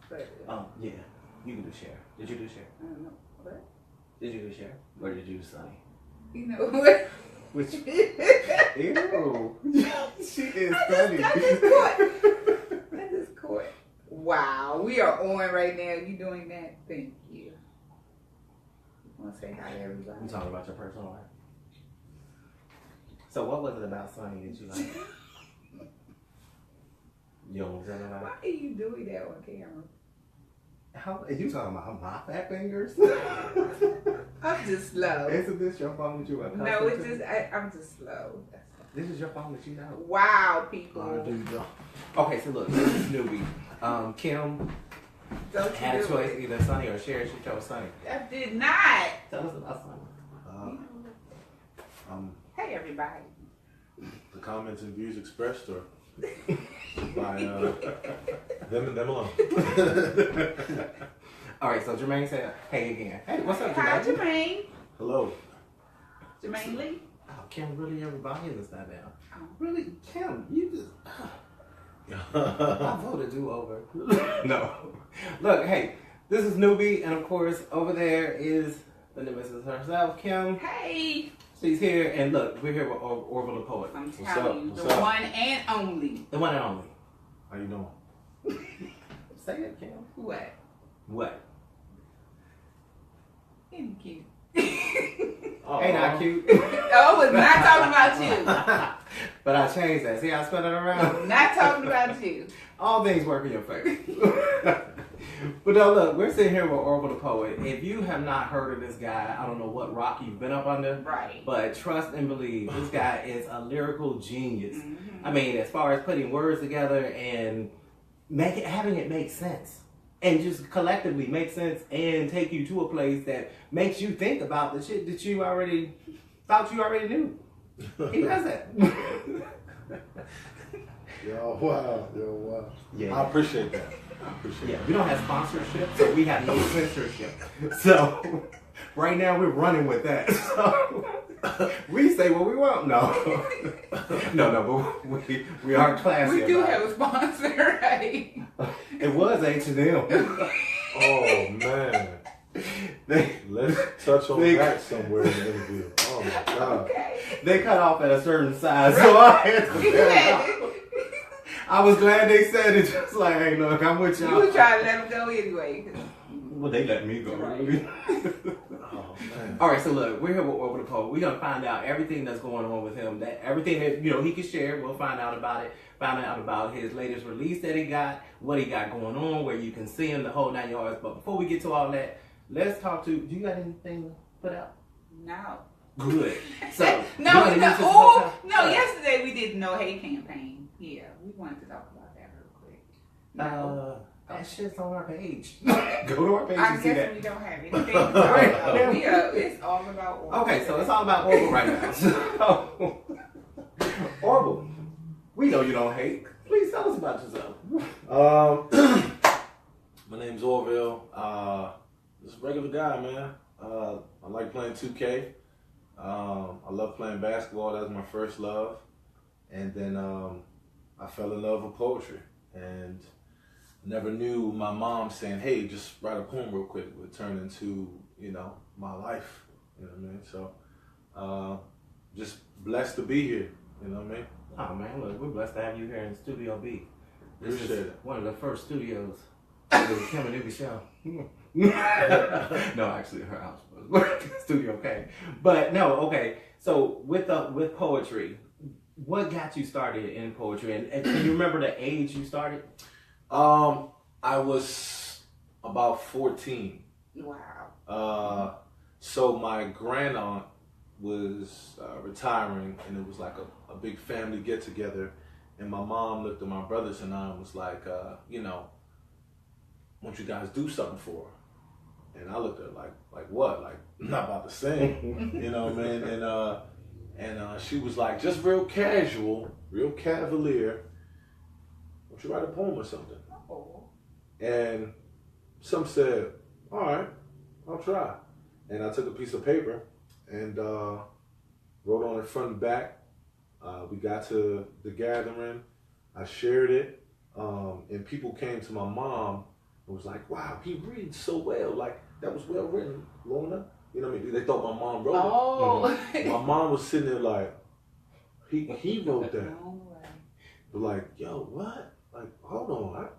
But, yeah. You can do share. Did you do share? I don't know. What? Did you do share? Or did you do Sunny? You know what? Which? Ew. She is funny. I just caught. Wow, we are on right now. You doing that? Thank you. You want to say hi to everybody? I'm talking about your personal life. So what was it about Sunny that you like? You don't tell nobody? Why are you doing that on camera? How are you talking about my fat fingers? I'm just slow. Isn't this your phone that you are accustomed No, it's to? just I'm just slow. That's all. This is your phone that you know. Wow, people. Okay, so look, this is Nuby. Kym Don't had you a do choice, it. either Sunny or Sherry. She chose Sunny. I did not. Tell us about Sunny. Hey, everybody. The comments and views expressed are by them alone. All right, so Jermaine said, "Hey again. Hey, what's up, Hi, Jermaine?" Jermaine. Hello. Jermaine Lee. Oh, Kym, really, everybody is that down. Oh. Really, Kym, you just. I voted do over. No. Look, hey, this is Nuby, and of course, over there is the nemesis herself, Kym. Hey. She's here, and look, we're here with Orville the poet. I'm What's telling up? you, What's the up? one and only. The one and only. How you doing? Say it, Kym. What? What? Ain't cute. Ain't I cute? Oh, I was not talking about But I changed that. See how I spun it around? you. Not talking about you. All things work in your favor. But no, look, we're sitting here with Orville the poet. If you have not heard of this guy, I don't know what rock you've been up under. Right. But trust and believe, this guy is a lyrical genius. Mm-hmm. I mean, as far as putting words together and having it make sense. And just collectively make sense and take you to a place that makes you think about the shit that you already thought you already knew. He does that. Yo, wow. Yeah. I appreciate that. Yeah, we don't have sponsorship, so we have no censorship. So right now we're running with that. So we say what we want. No, but we are classy. We do about have a sponsor, right? It was H&M. Oh man. Let's touch on that somewhere in the interview. Oh my god. Okay. They cut off at a certain size, so I had to cut out. I was glad they said it, just like, hey, look, I'm with y'all. You were trying to let them go anyway. Well, they let me go. Right. Oh man. All right, so look, we're here with Orville the poet. We're gonna find out everything that's going on with him. That everything that he can share. We'll find out about it. Find out about his latest release that he got, what he got going on, where you can see him, the whole 9 yards. But before we get to all that, let's talk to. Do you got anything to put out? No. Good. So yesterday we did the No Hate campaign. Yeah, we wanted to talk about that real quick. No. That shit's on our page. Go to our page I and see guess that. we don't have anything to talk about. It's all about Orville. Okay, so it's all about Orville right now. So, Orville, we know you don't hate. Please tell us about yourself. My name's Orville. Just a regular guy, man. I like playing 2K. I love playing basketball. That was my first love. And then I fell in love with poetry. And never knew my mom saying, hey, just write a poem real quick would turn into, my life. You know what I mean? So just blessed to be here. You know what I mean? Oh man, look, we're blessed to have you here in Studio B. This Appreciate is it. one of the first studios for the Kym and Nuby show. No, actually, her house was Studio K. But no, okay. So with poetry, what got you started in poetry? And can you remember the age you started? I was about 14. Wow. So my grand aunt was retiring, and it was like a big family get together. And my mom looked at my brothers and I and was like, won't you guys do something for her? And I looked at her like what? Like, I'm not about to sing, you know what I mean? And she was like, just real casual, real cavalier. Won't you write a poem or something? Oh. And some said, all right, I'll try. And I took a piece of paper and wrote on it front and back. We got to the gathering. I shared it. And people came to my mom was like, wow, he reads so well. Like, that was well written, Lorna. You know what I mean? They thought my mom wrote it. Oh. My mom was sitting there like, he wrote that. No way. But like, yo, what? Like, hold on.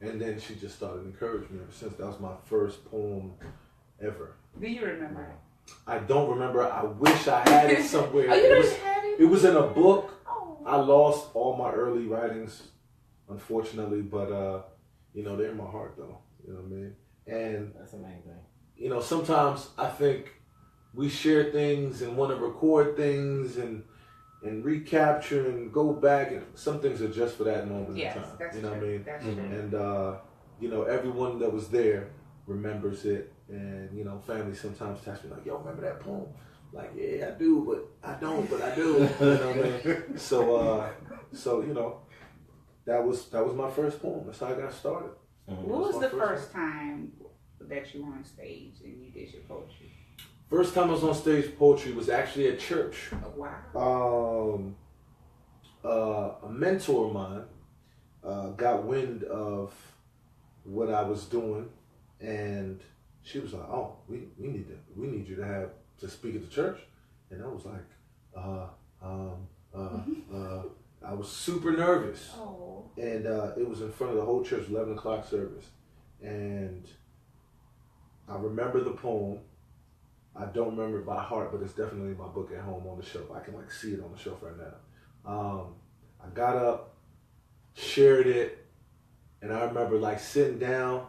And then she just started encouraging me ever since. That was my first poem ever. Do you remember it? I don't remember. I wish I had it somewhere. Oh, you don't have it? It was in a book. Oh. I lost all my early writings, unfortunately, but you know, they're in my heart though. You know what I mean? And that's amazing. You know, sometimes I think we share things and want to record things and recapture and go back, and some things are just for that moment in time. That's you know true. what I mean? That's true. And you know, everyone that was there remembers it, and you know, family sometimes text me like, "Yo, remember that poem?" Like, yeah, I do, but I don't, but I do. You know what I mean? So you know, that was my first poem. That's how I got started. What was the first time that you were on stage and you did your poetry? First time I was on stage poetry was actually at church. Oh, wow. A mentor of mine got wind of what I was doing, and she was like, "Oh, we need you to speak at the church," and I was like, I was super nervous. Oh. And it was in front of the whole church, 11 o'clock service, and I remember the poem. I don't remember it by heart, but it's definitely in my book at home on the shelf. I can like see it on the shelf right now. I got up, shared it, and I remember like sitting down,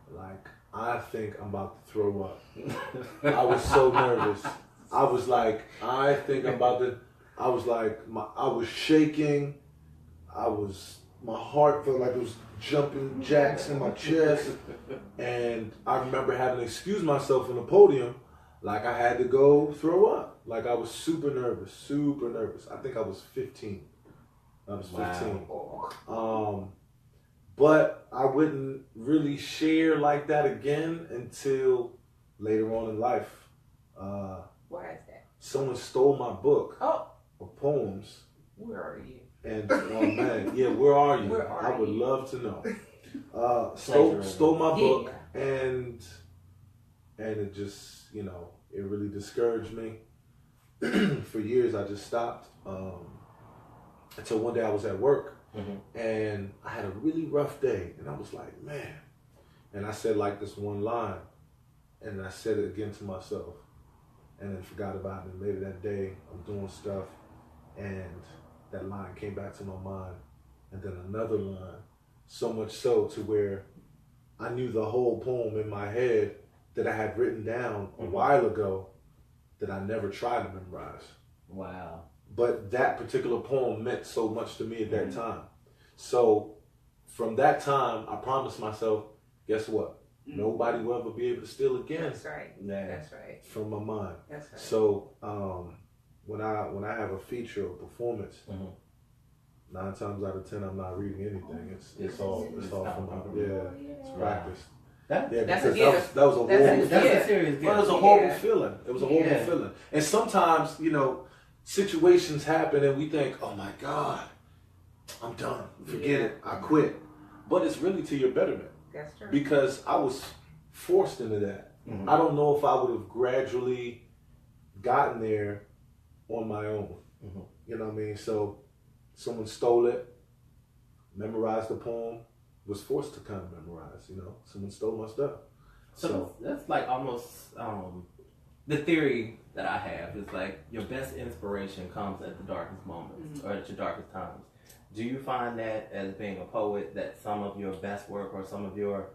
like I think I'm about to throw up. I was so nervous. I was like, I think I'm about to. I was like, I was shaking. My heart felt like it was jumping jacks in my chest, and I remember having to excuse myself on the podium. Like I had to go throw up. Like I was super nervous. I think I was 15. I was 15. Wow. But I wouldn't really share like that again until later on in life. Why is that? Someone stole my book of poems. Where are you? And oh man, yeah, where are you? I would love to know. Stole my book, and it just, you know, it really discouraged me. For years, I just stopped until one day I was at work, and I had a really rough day, and I was like, man, and I said like this one line, and I said it again to myself, and then forgot about it. And later that day, I'm doing stuff, and that line came back to my mind, and then another line, so much so to where I knew the whole poem in my head that I had written down a while ago that I never tried to memorize. Wow. But that particular poem meant so much to me at that time. So from that time, I promised myself, guess what? Nobody will ever be able to steal again. That's right. Yeah. That's right. From my mind. That's right. So when I have a feature or performance, 9 times out of 10 I'm not reading anything. It's all from my it's practice. That was a horrible serious gift. Well, it was a horrible feeling. It was a horrible feeling. And sometimes, you know, situations happen and we think, oh my God, I'm done. Forget it. I quit. But it's really to your betterment. That's true. Because I was forced into that. I don't know if I would have gradually gotten there on my own. You know what I mean? So someone stole it, memorized the poem, was forced to kind of memorize, you know. Someone stole my stuff. So that's like almost the theory that I have is like your best inspiration comes at the darkest moments or at your darkest times. Do you find that as being a poet that some of your best work or some of your,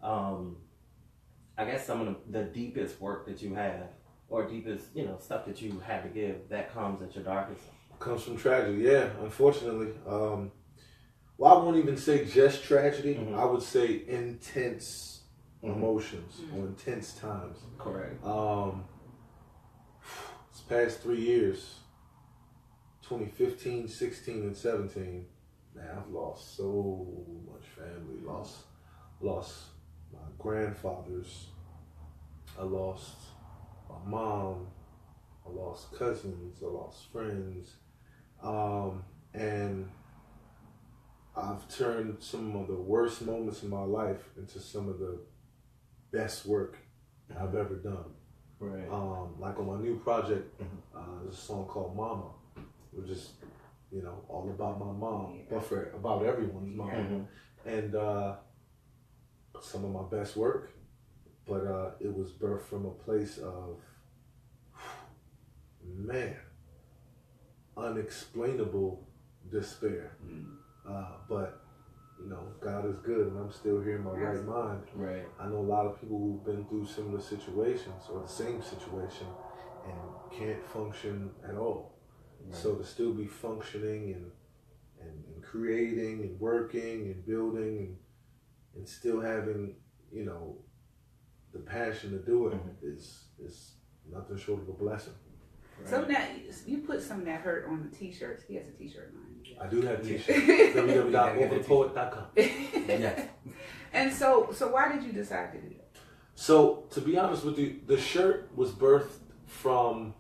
I guess some of the deepest work that you have or deepest, you know, stuff that you have to give, that comes at your darkest? Comes from tragedy, yeah, unfortunately. Well, I won't even say just tragedy. I would say intense emotions or intense times. Correct. This past 3 years, 2015, 16, and 17, man, I've lost so much family. Lost my grandfathers. I lost my mom. I lost cousins. I lost friends. And I've turned some of the worst moments in my life into some of the best work I've ever done. Right. Like on my new project, there's a song called Mama, which is, all about my mom, but for about everyone's mom. And some of my best work, but it was birthed from a place of, man, unexplainable despair. But God is good, and I'm still here in my right mind. Right. I know a lot of people who've been through similar situations or the same situation and can't function at all. Right. So to still be functioning and creating and working and building and still having, the passion to do it is nothing short of a blessing. Right. So now you put some of that hurt on the t-shirts. He has a t-shirt line. I do have t-shirts. www.orvillepoet.com. Yes. And so why did you decide to do that? So to be honest with you, the shirt was birthed from,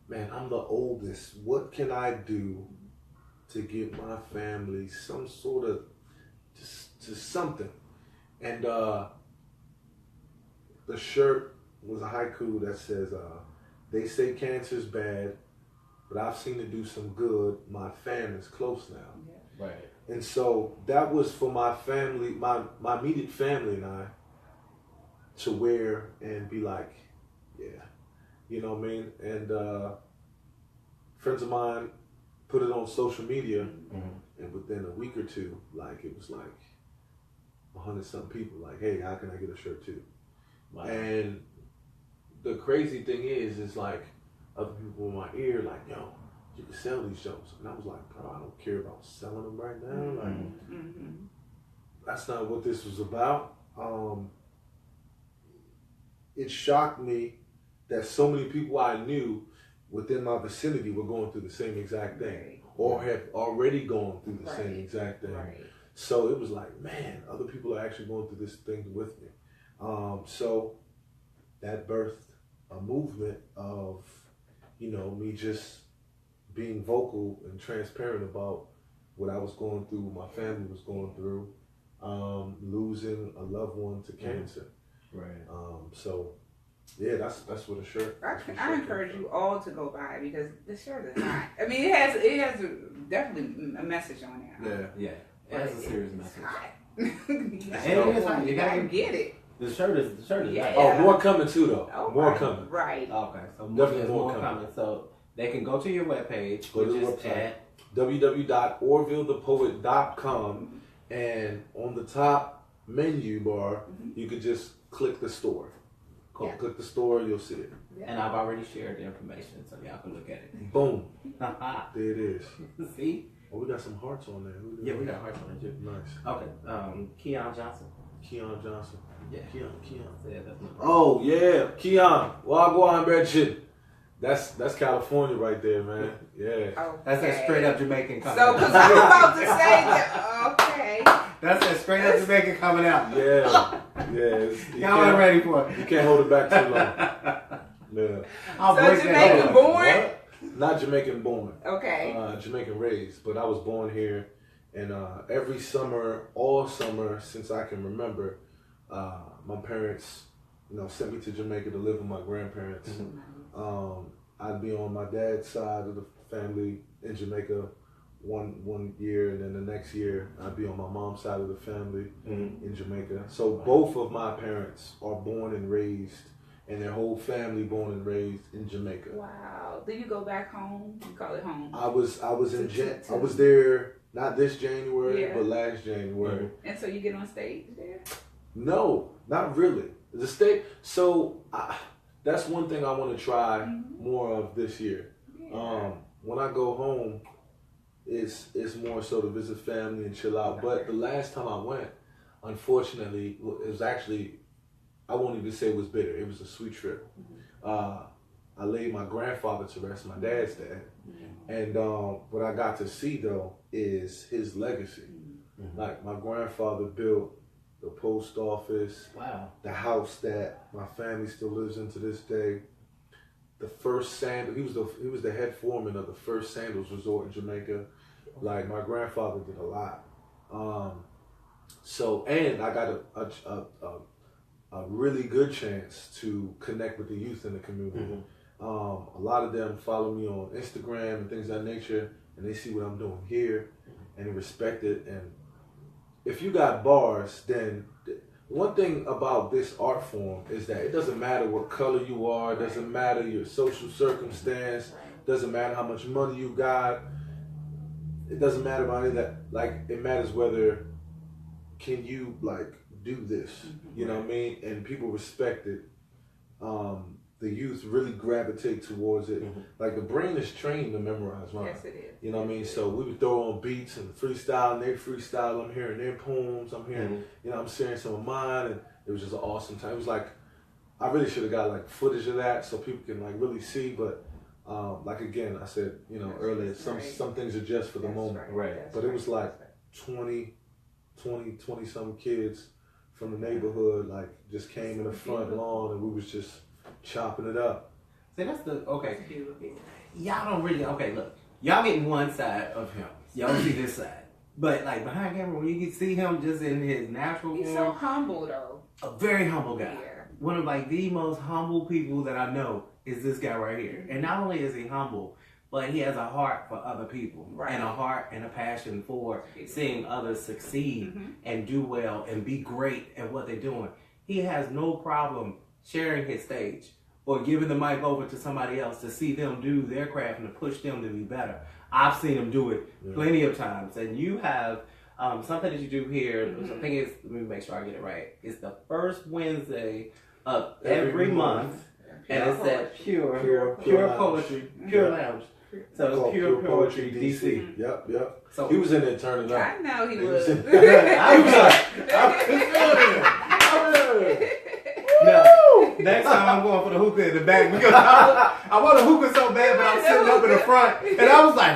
man, I'm the oldest. What can I do to give my family some sort of just something? And the shirt was a haiku that says, they say cancer's bad, but I've seen it do some good. My fam is close now. Yeah. Right. And so that was for my family, my immediate family and I to wear and be like, yeah, you know what I mean? And friends of mine put it on social media, and within a week or two, it was 100-something people like, hey, how can I get a shirt too? Wow. And the crazy thing is like other people in my ear, like, yo, you can sell these shirts. And I was like, bro, I don't care about selling them right now. That's not what this was about. It shocked me that so many people I knew within my vicinity were going through the same exact thing, or have already gone through the same exact thing. Right. So it was like, man, other people are actually going through this thing with me. So that birthed a movement of, me just being vocal and transparent about what I was going through, what my family was going through, losing a loved one to cancer. Right. So, yeah, that's what a shirt. I encourage you all to go buy it because the shirt is not. I mean, it has definitely a message on it. Yeah. It has a serious message. Hot. You gotta get it. The shirt is yeah. Oh, more coming too though. Oh, more right. coming. Right. Okay. So definitely more coming. So they can go to your webpage, which is at www.orvillethepoet.com, and on the top menu bar, you could just click the store. Click the store, you'll see it. Yeah. And I've already shared the information, so y'all can look at it. Boom. There it is. See? Oh, we got some hearts on there. Yeah, we got hearts on it too. Nice. Okay. Keon Johnson. Keon Johnson. Yeah. Keon. Yeah, that's no problem. Oh yeah, Keon. Wagwan Bridget. That's California right there, man. Yeah. Okay. That's that straight up Jamaican coming out. So, because I'm about to say that, okay. That's that straight up Jamaican coming out. Yeah. Y'all ain't ready for it. You can't hold it back too long. Yeah. So Jamaican born? What? Not Jamaican born. Okay. Jamaican raised, but I was born here, and every summer, all summer since I can remember, my parents, sent me to Jamaica to live with my grandparents. I'd be on my dad's side of the family in Jamaica one year, and then the next year I'd be on my mom's side of the family in Jamaica. So both of my parents are born and raised, and their whole family born and raised in Jamaica. Wow. Do you go back home? You call it home? I was I was there not this January, but last January. And so you get on stage there? No, not really. The stage. So that's one thing I want to try more of this year. Yeah. When I go home, it's more so to visit family and chill out. But the last time I went, unfortunately, it was actually, I won't even say it was bitter. It was a sweet trip. I laid my grandfather to rest, my dad's dad. And what I got to see, though, is his legacy. Like, my grandfather built the post office, the house that my family still lives in to this day. The first sandal, he was the head foreman of the first Sandals resort in Jamaica. Like my grandfather did a lot. So, and I got a really good chance to connect with the youth in the community. A lot of them follow me on Instagram and things of that nature, and they see what I'm doing here, and they respect it. And if you got bars, then one thing about this art form is that it doesn't matter what color you are, it doesn't matter your social circumstance, doesn't matter how much money you got, it doesn't matter about any of that. Like, it matters whether can you like do this, you know what I mean? And people respect it. The youth really gravitate towards it. Like, the brain is trained to memorize rhyme. Yes, it is. You know what I mean? So we would throw on beats and freestyle, and they freestyle. I'm hearing their poems. I'm hearing, you know, I'm sharing some of mine, and it was just an awesome time. It was like, I really should have got like footage of that so people can like really see. But like again, I said, you know, earlier, some things are just for the moment. Right. But it was like 20 some kids from the neighborhood, like, just came in the front lawn, and we was just chopping it up. See, that's the, okay. Y'all don't really, okay, look. Y'all getting one side of him. Y'all see this side. But, like, behind camera, when you can see him just in his natural form. He's so humble, though. A very humble guy. Yeah. One of, like, the most humble people that I know is this guy right here. And not only is he humble, but he has a heart for other people. Right. And a heart and a passion for seeing others succeed and do well and be great at what they're doing. He has no problem sharing his stage or giving the mic over to somebody else to see them do their craft and to push them to be better. I've seen him do it plenty of times. And you have something that you do here, I think it's, let me make sure I get it right. It's the first Wednesday of every month. And it's that pure poetry, pure lounge. So it's Pure Poetry DC. Yep. So he was in there turning up. I know he was. I was like, I'm feeling it. Now, next time I'm going for the hookah in the back because I want a hookah so bad, but I'm sitting up in the front, and I was like,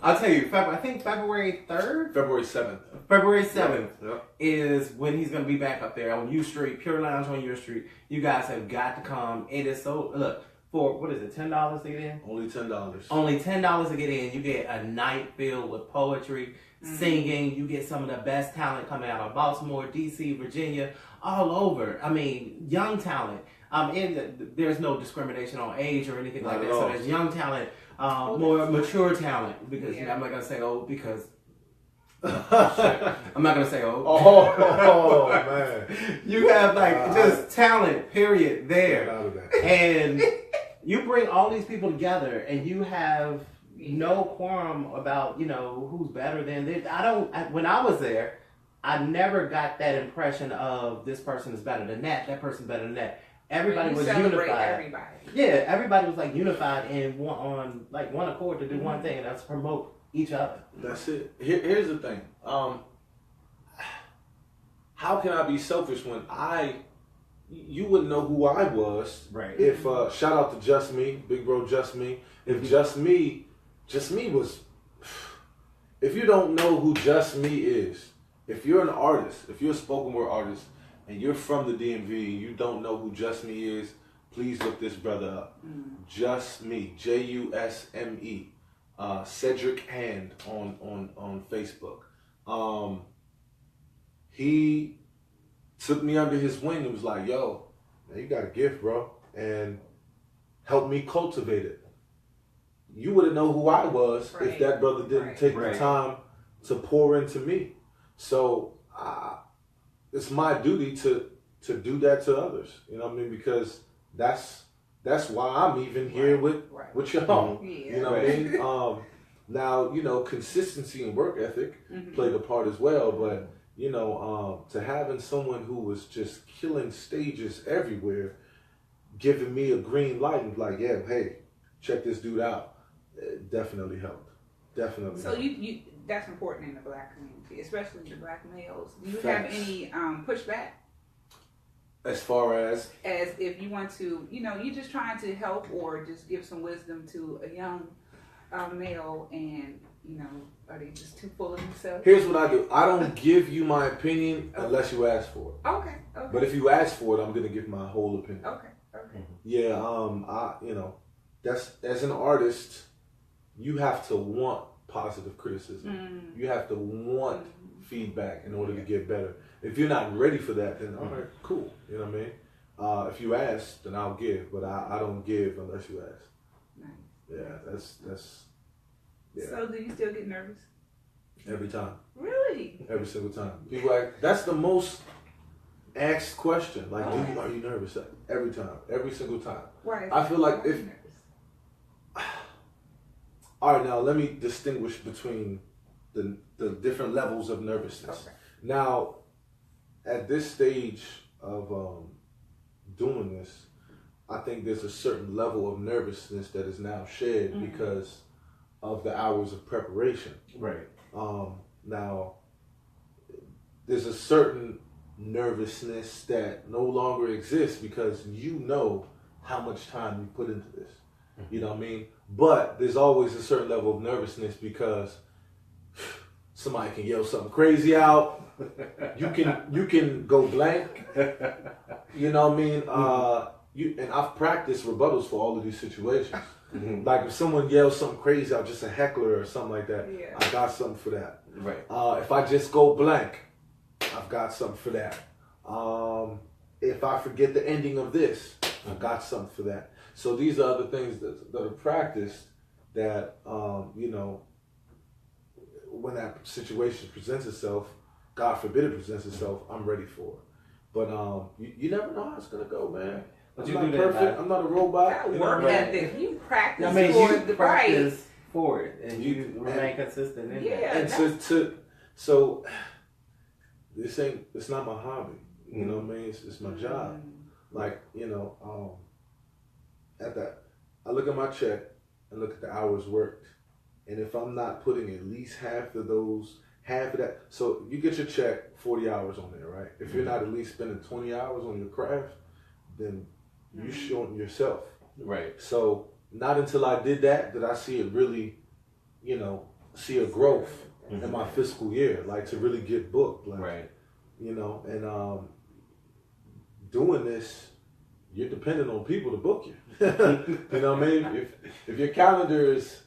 I'll tell you, I think February 3rd? February 7th. February 7th is when he's going to be back up there on U Street, Pure Lounge on U Street. You guys have got to come. It is so, look, for, what is it, $10 to get in? Only $10. Only $10 to get in. You get a night filled with poetry, singing. You get some of the best talent coming out of Baltimore, D.C., Virginia, all over. I mean, young talent. There's no discrimination on age or anything like that. So there's young talent, more mature talent. Because you know, I'm not going to say old because... I'm not going to say old. Oh, man. You have like just talent, period, there. And you bring all these people together and you have no quorum about, you know, who's better than this. When I was there, I never got that impression of this person is better than that person's better than that. Everybody was unified. Everybody. Yeah, everybody was like unified and on like one accord to do one thing, and that's promote each other. That's it. Here's the thing. How can I be selfish when you wouldn't know who I was, right? If shout out to Just Me, big bro, Just Me. If Just Me was, if you don't know who Just Me is, if you're an artist, if you're a spoken word artist, and you're from the DMV, and you don't know who Just Me is, please look this brother up. Just Me, Jusme. Cedric Hand on Facebook. He took me under his wing and was like, yo, man, you got a gift, bro, and helped me cultivate it. You wouldn't know who I was if that brother didn't take the time to pour into me. So it's my duty to do that to others. You know what I mean? Because that's why I'm even here with y'all. You know what I mean? Now, you know, consistency and work ethic played a part as well, but, you know, to having someone who was just killing stages everywhere, giving me a green light and like, yeah, hey, check this dude out, it definitely helped. Definitely. So you that's important in the Black community, especially the Black males. Do you have any pushback? As far as if you want to, you know, you're just trying to help or just give some wisdom to a young male, and you know, are they just too full of themselves? Here's what I do. I don't give you my opinion unless you ask for it. Okay. But if you ask for it, I'm gonna give my whole opinion. Okay. Yeah. You know, that's as an artist, you have to want positive criticism. You have to want feedback in order to get better. If you're not ready for that, then all right, cool. You know what I mean? If you ask, then I'll give, but I don't give unless you ask. Nice. Yeah, that's yeah. So do you still get nervous? Every time. Really? Every single time. People like, that's the most asked question. Like, are you nervous? Every time. Every single time. Why? I feel like if... nervous? All right, now let me distinguish between the different levels of nervousness. Okay. Now, at this stage of doing this, I think there's a certain level of nervousness that is now shed because of the hours of preparation. Right. Now, there's a certain nervousness that no longer exists because you know how much time you put into this. You know what I mean? But there's always a certain level of nervousness because somebody can yell something crazy out. You can go blank. You know what I mean? And I've practiced rebuttals for all of these situations. Like if someone yells something crazy out, just a heckler or something like that, I got something for that. Right. If I just go blank, I've got something for that. If I forget the ending of this, I got something for that. So these are other things that are practiced that, you know, when that situation presents itself, God forbid it presents itself, I'm ready for it. But you never know how it's going to go, man. But I'm you not do that, perfect. I'm not a robot. That You know? work ethic. You practice I mean, for you the practice for it, and you remain consistent in that. And so it's not my hobby. You know what I mean? It's my job. Like, you know, I look at my check and look at the hours worked. And if I'm not putting at least half of that, so you get your check 40 hours on there, right? If you're not at least spending 20 hours on your craft, then you're shorting yourself. Right. So not until I did that did I see it really, you know, see a growth in my fiscal year, like to really get booked. Like, right. You know, and doing this, you're dependent on people to book you. You know what I mean? If your calendar is,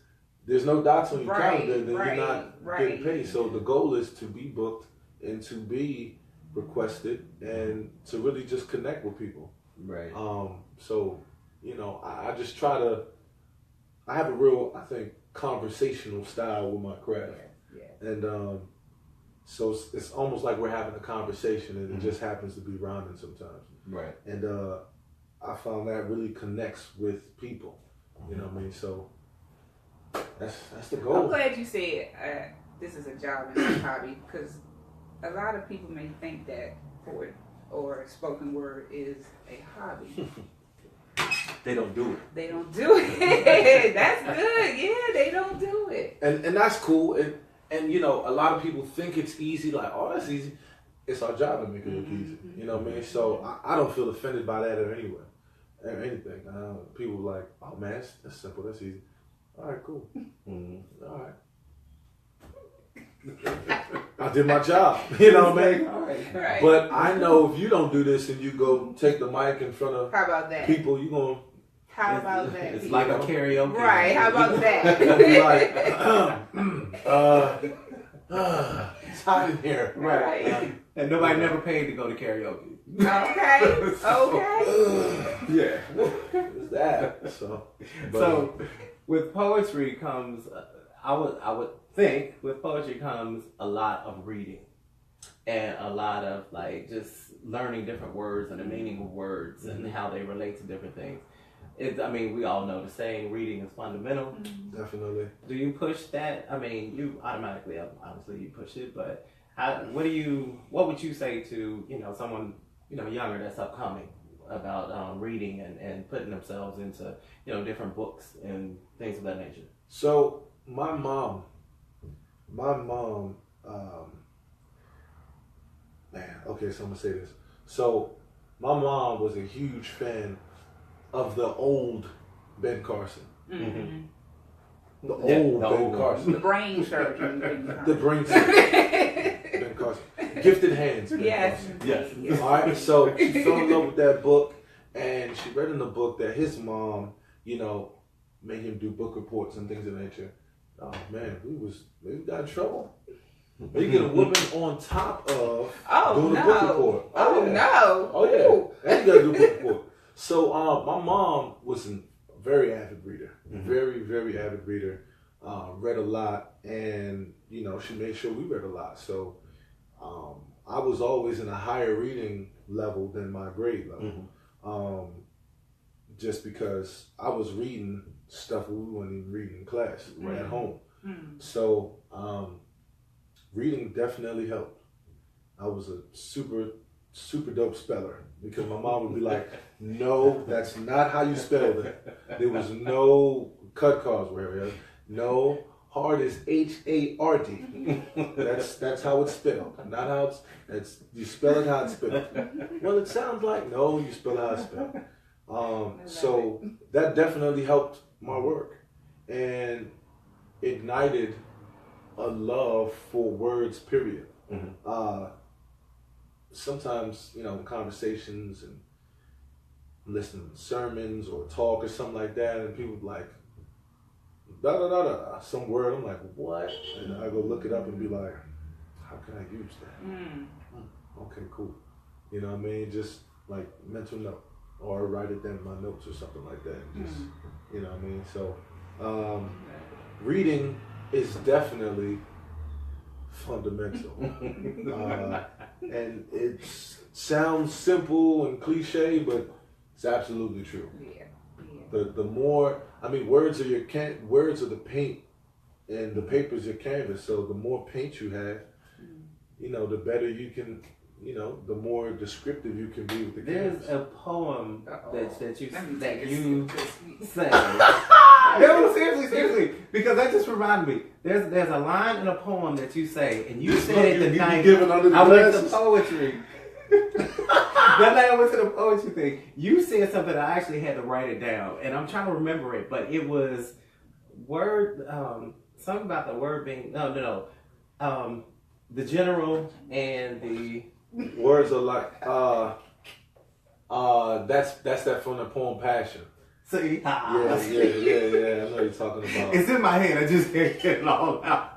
there's no dots on your calendar, then you're not getting paid. So the goal is to be booked and to be requested and to really just connect with people. Right. So, you know, I just try to, I have a real, I think, conversational style with my craft. Yeah. And so it's almost like we're having a conversation and it just happens to be rhyming sometimes. Right. And I found that really connects with people. You know what I mean? So that's the goal. I'm glad you said this is a job and not a hobby, because a lot of people may think that poetry or spoken word is a hobby. They don't do it. They don't do it. That's good. Yeah, they don't do it. And that's cool. And you know, a lot of people think it's easy, like, oh, that's easy. It's our job to make it look easy. You know what I mean? So I don't feel offended by that or anything. People are like, oh man, that's simple, that's easy. All right, cool. All right. I did my job. You know what I mean? Right. But I know if you don't do this and you go take the mic in front of how about that? people, you're going to... How about that? It's like a karaoke. Right, how about that? You'll be like, it's hot in here. Right. And nobody never paid to go to karaoke. Okay. Yeah. What's that? So with poetry comes, I would think with poetry comes a lot of reading and a lot of like just learning different words and the meaning of words and how they relate to different things. I mean, we all know the saying, reading is fundamental. Definitely. Do you push that? I mean, you automatically, obviously, you push it, but what would you say to, you know, someone, you know, younger that's upcoming about reading and putting themselves into, you know, different books and things of that nature? So my mom, man, okay, so I'm gonna say this. So my mom was a huge fan of the old Ben Carson. The old Ben Carson. The brain surgeon. The brain surgeon. Ben Carson. Gifted Hands. Ben Carson. Yes. All right. So she fell in love with that book, and she read in the book that his mom, you know, make him do book reports and things of that nature. Oh man, we got in trouble. They get a whooping on top of doing a book report. Oh no! Oh yeah, and you got to do a book report. So my mom was a very avid reader, very very avid reader. Read a lot, and you know she made sure we read a lot. So I was always in a higher reading level than my grade level, just because I was reading stuff we weren't even reading in class at home. So reading definitely helped. I was a super dope speller because my mom would be like, "No, that's not how you spelled it. There was no cut cards where no hard is HARD. That's how it's spelled. Not how it's you spell it how it's spelled. Well, it sounds like no, you spell it how it's spelled. So that definitely helped my work and ignited a love for words, period. Sometimes, you know, in conversations and listening to sermons or talk or something like that, and people be like, da da da da, some word, I'm like, what? And I go look it up and be like, how can I use that? Okay, cool. You know what I mean? Just like mental note, or write it down in my notes or something like that. Just, you know what I mean? So, reading is definitely fundamental. And it sounds simple and cliche, but it's absolutely true. The more, I mean, words are the paint, and the paper's your canvas. So the more paint you have, you know, the better you can, you know, the more descriptive you can be with the canvas. There's a poem that you say. No, seriously, because that just reminded me. There's a line in a poem that you say, and you said it the night I went to poetry. That night I went to the poetry thing. You said something I actually had to write it down, and I'm trying to remember it, but it was something about the word being the general and the words are like that's that from the poem Passion. See? Yeah. I know what you're talking about. It's in my head. I just can't get it all out.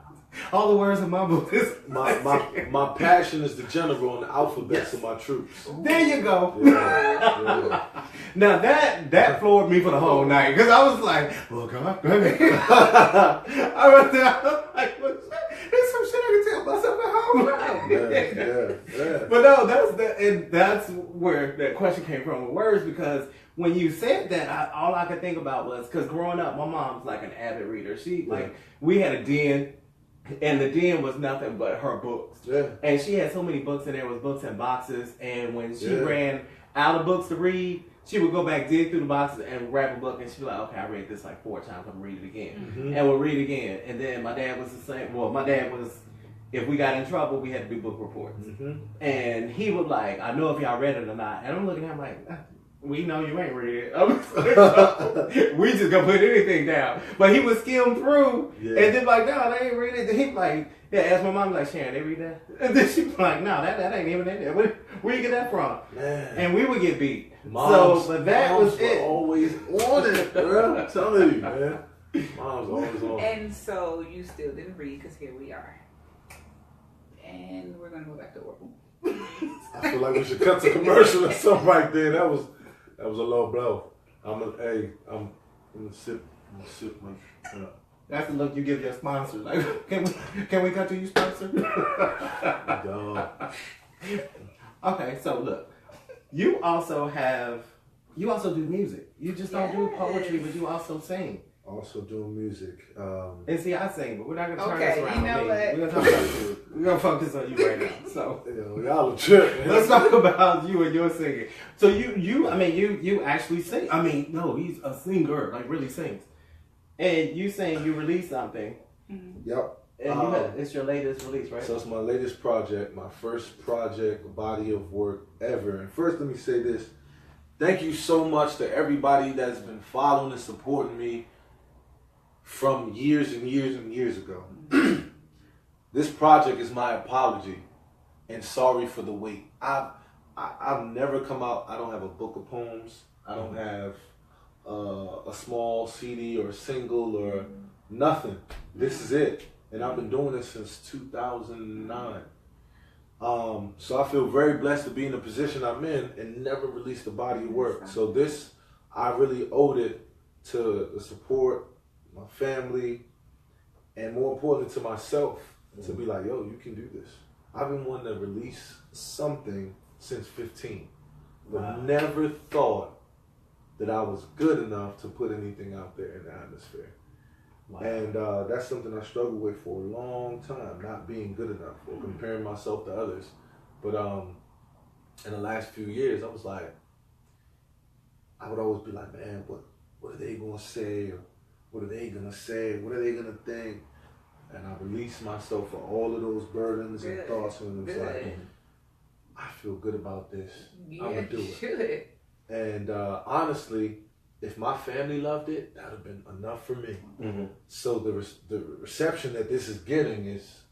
All the words are mumbled. My passion is the general and the alphabets of my troops. There you go. Yeah. Now that floored me for the whole night because I was like, "Oh God!" I was like, "There's some shit I can tell myself at home." Yeah. But no, that's where that question came from with words, because when you said that, all I could think about was, because growing up, my mom's like an avid reader. She we had a den. And the den was nothing but her books. Yeah. And she had so many books in there, was books in boxes. And when she ran out of books to read, she would go back, dig through the boxes, and grab a book. And she'd be like, okay, I read this like 4 times. I'm going to read it again. And we'll read again. And then my dad was the same. Well, my dad was, if we got in trouble, we had to do book reports. And he would like, I know if y'all read it or not. And I'm looking at him like, we know you ain't read it. We just gonna put anything down. But he would skim through and then like, no, they ain't read it. Then he like, ask my mom, like, Sharon, they read that? And then she'd be like, no, that ain't even in there. Where you get that from? Man. And we would get beat. But that was it. Always on it, girl. I'm telling you, man. Mom's always on it. And so you still didn't read, because here we are. And we're gonna go back to Orville. I feel like we should cut to commercial or something right there. That was a low blow. I'm gonna sip my. That's the look you give your sponsor. Like, can we cut to you, sponsor? Okay, so look, you also do music. You just don't do poetry, but you also sing. Also doing music. And see, I sing, but we're not gonna turn this around. You know what? We're gonna talk about you. We're gonna focus on you right now. So y'all are tripping. Let's talk about you and your singing. So you actually sing. I mean, no, he's a singer, like really sings. And you saying you released something. Yep. And it's your latest release, right? So it's my latest project, my first project, body of work ever. And first, let me say this: thank you so much to everybody that's been following and supporting me from years and years and years ago. This project is my apology and sorry for the wait. I've never come out. I don't have a book of poems. I don't have a small CD or a single or nothing. This is it. And I've been doing this since 2009. So I feel very blessed to be in the position I'm in and never released a body of work. So this, I really owed it to the support, my family, and more importantly to myself, to be like, yo, you can do this. I've been wanting to release something since 15, but never thought that I was good enough to put anything out there in the atmosphere. Wow. And that's something I struggled with for a long time, not being good enough or comparing myself to others. But in the last few years, I was like, I would always be like, man, what are they gonna say? Or what are they gonna say? What are they gonna think? And I released myself for all of those burdens and thoughts, and it was like, I feel good about this. I'm gonna do it. And honestly, if my family loved it, that would have been enough for me. Mm-hmm. So the reception that this is getting is,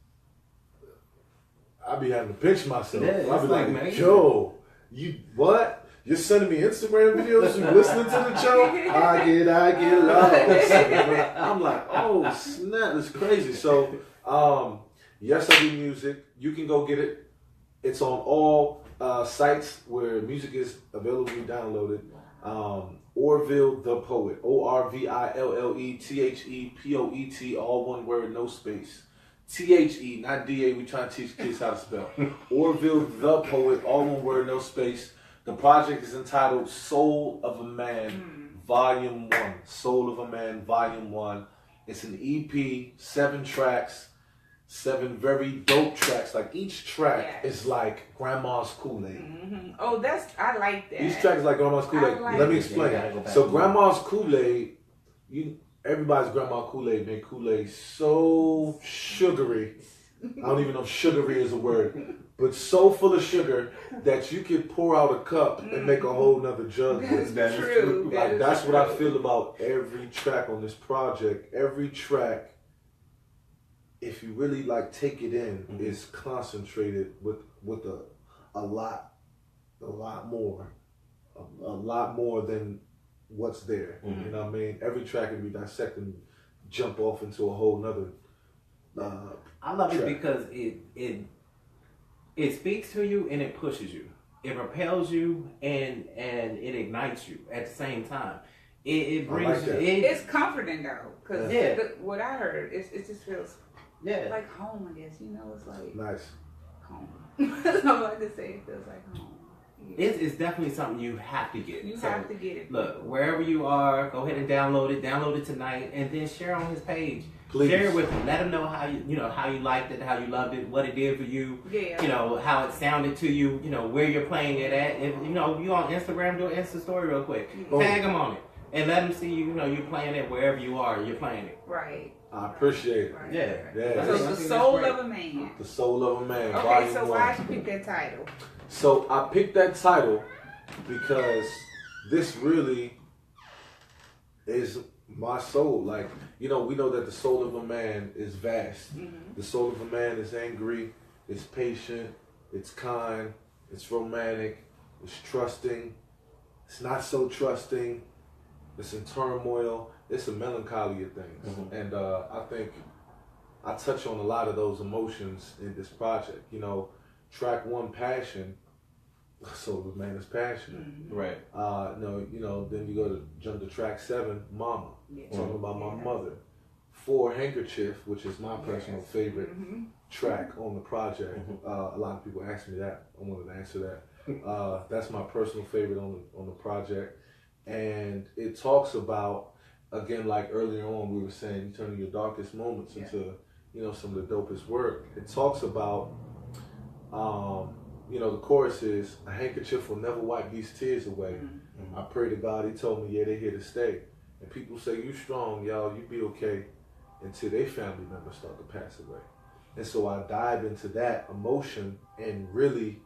I be having to pinch myself. I be like, man, yo, you what? You're sending me Instagram videos? You listening to the show? I get lost. I'm like, oh snap, it's crazy. So, yes, I do music. You can go get it. It's on all sites where music is available to be downloaded. Orville the Poet, ORVILLE THEPOET, all one word, no space. THE, not DA. We try to teach kids how to spell. Orville the Poet, all one word, no space. The project is entitled Soul of a Man, Volume 1. Soul of a Man, Volume 1. It's an EP, 7 tracks, 7 very dope tracks. Like each track is like Grandma's Kool-Aid. Mm-hmm. Oh, I like that. Each track is like Grandma's Kool-Aid. Let me explain. So Grandma's Kool-Aid, everybody's Grandma Kool-Aid made Kool-Aid so sugary. I don't even know if sugary is a word, but so full of sugar that you could pour out a cup and make a whole nother jug with. That's true. Like that's what I feel about every track on this project. Every track, if you really like take it in, is concentrated with a lot more than what's there. You know what I mean? Every track can be dissected and jump off into a whole nother. I love it because it speaks to you and it pushes you. It repels you and it ignites you at the same time. It brings it's comforting though, because what I heard, it just feels like home. I guess it's like nice home. That's all I can say. It feels like home. Yeah. It's definitely something you have to get. You have to get it. Look, wherever you are, go ahead and download it. Download it tonight, and then share on his page. Please. Share it with him. Let him know how you liked it, how you loved it, what it did for you. Yeah. How it sounded to you. Where you're playing it at. If you on Instagram, do an Insta story real quick. Tag him on it, and let him see you you're playing it wherever you are. You're playing it. Right. I appreciate it. Right. Yeah. So the soul of a man. The Soul of a Man. Okay, so why did you pick that title? So I picked that title because this really is my soul. Like, we know that the soul of a man is vast. Mm-hmm. The soul of a man is angry, it's patient, it's kind, it's romantic, it's trusting, it's not so trusting, it's in turmoil, it's a melancholy of things. Mm-hmm. And I think I touch on a lot of those emotions in this project. Track 1, Passion. Soul of a Man is passion. Mm-hmm. Right. Then you go to jump to track 7, Mama. Talking about my mother. 4, Handkerchief, which is my personal favorite track on the project. Mm-hmm. A lot of people ask me that. I wanted to answer that. That's my personal favorite on the project. And it talks about, again, like earlier on we were saying, you turning your darkest moments into, some of the dopest work. It talks about the chorus is, a handkerchief will never wipe these tears away. Mm-hmm. I pray to God, he told me, they're here to stay. And people say, you strong, y'all, you be okay, until their family members start to pass away. And so I dive into that emotion and really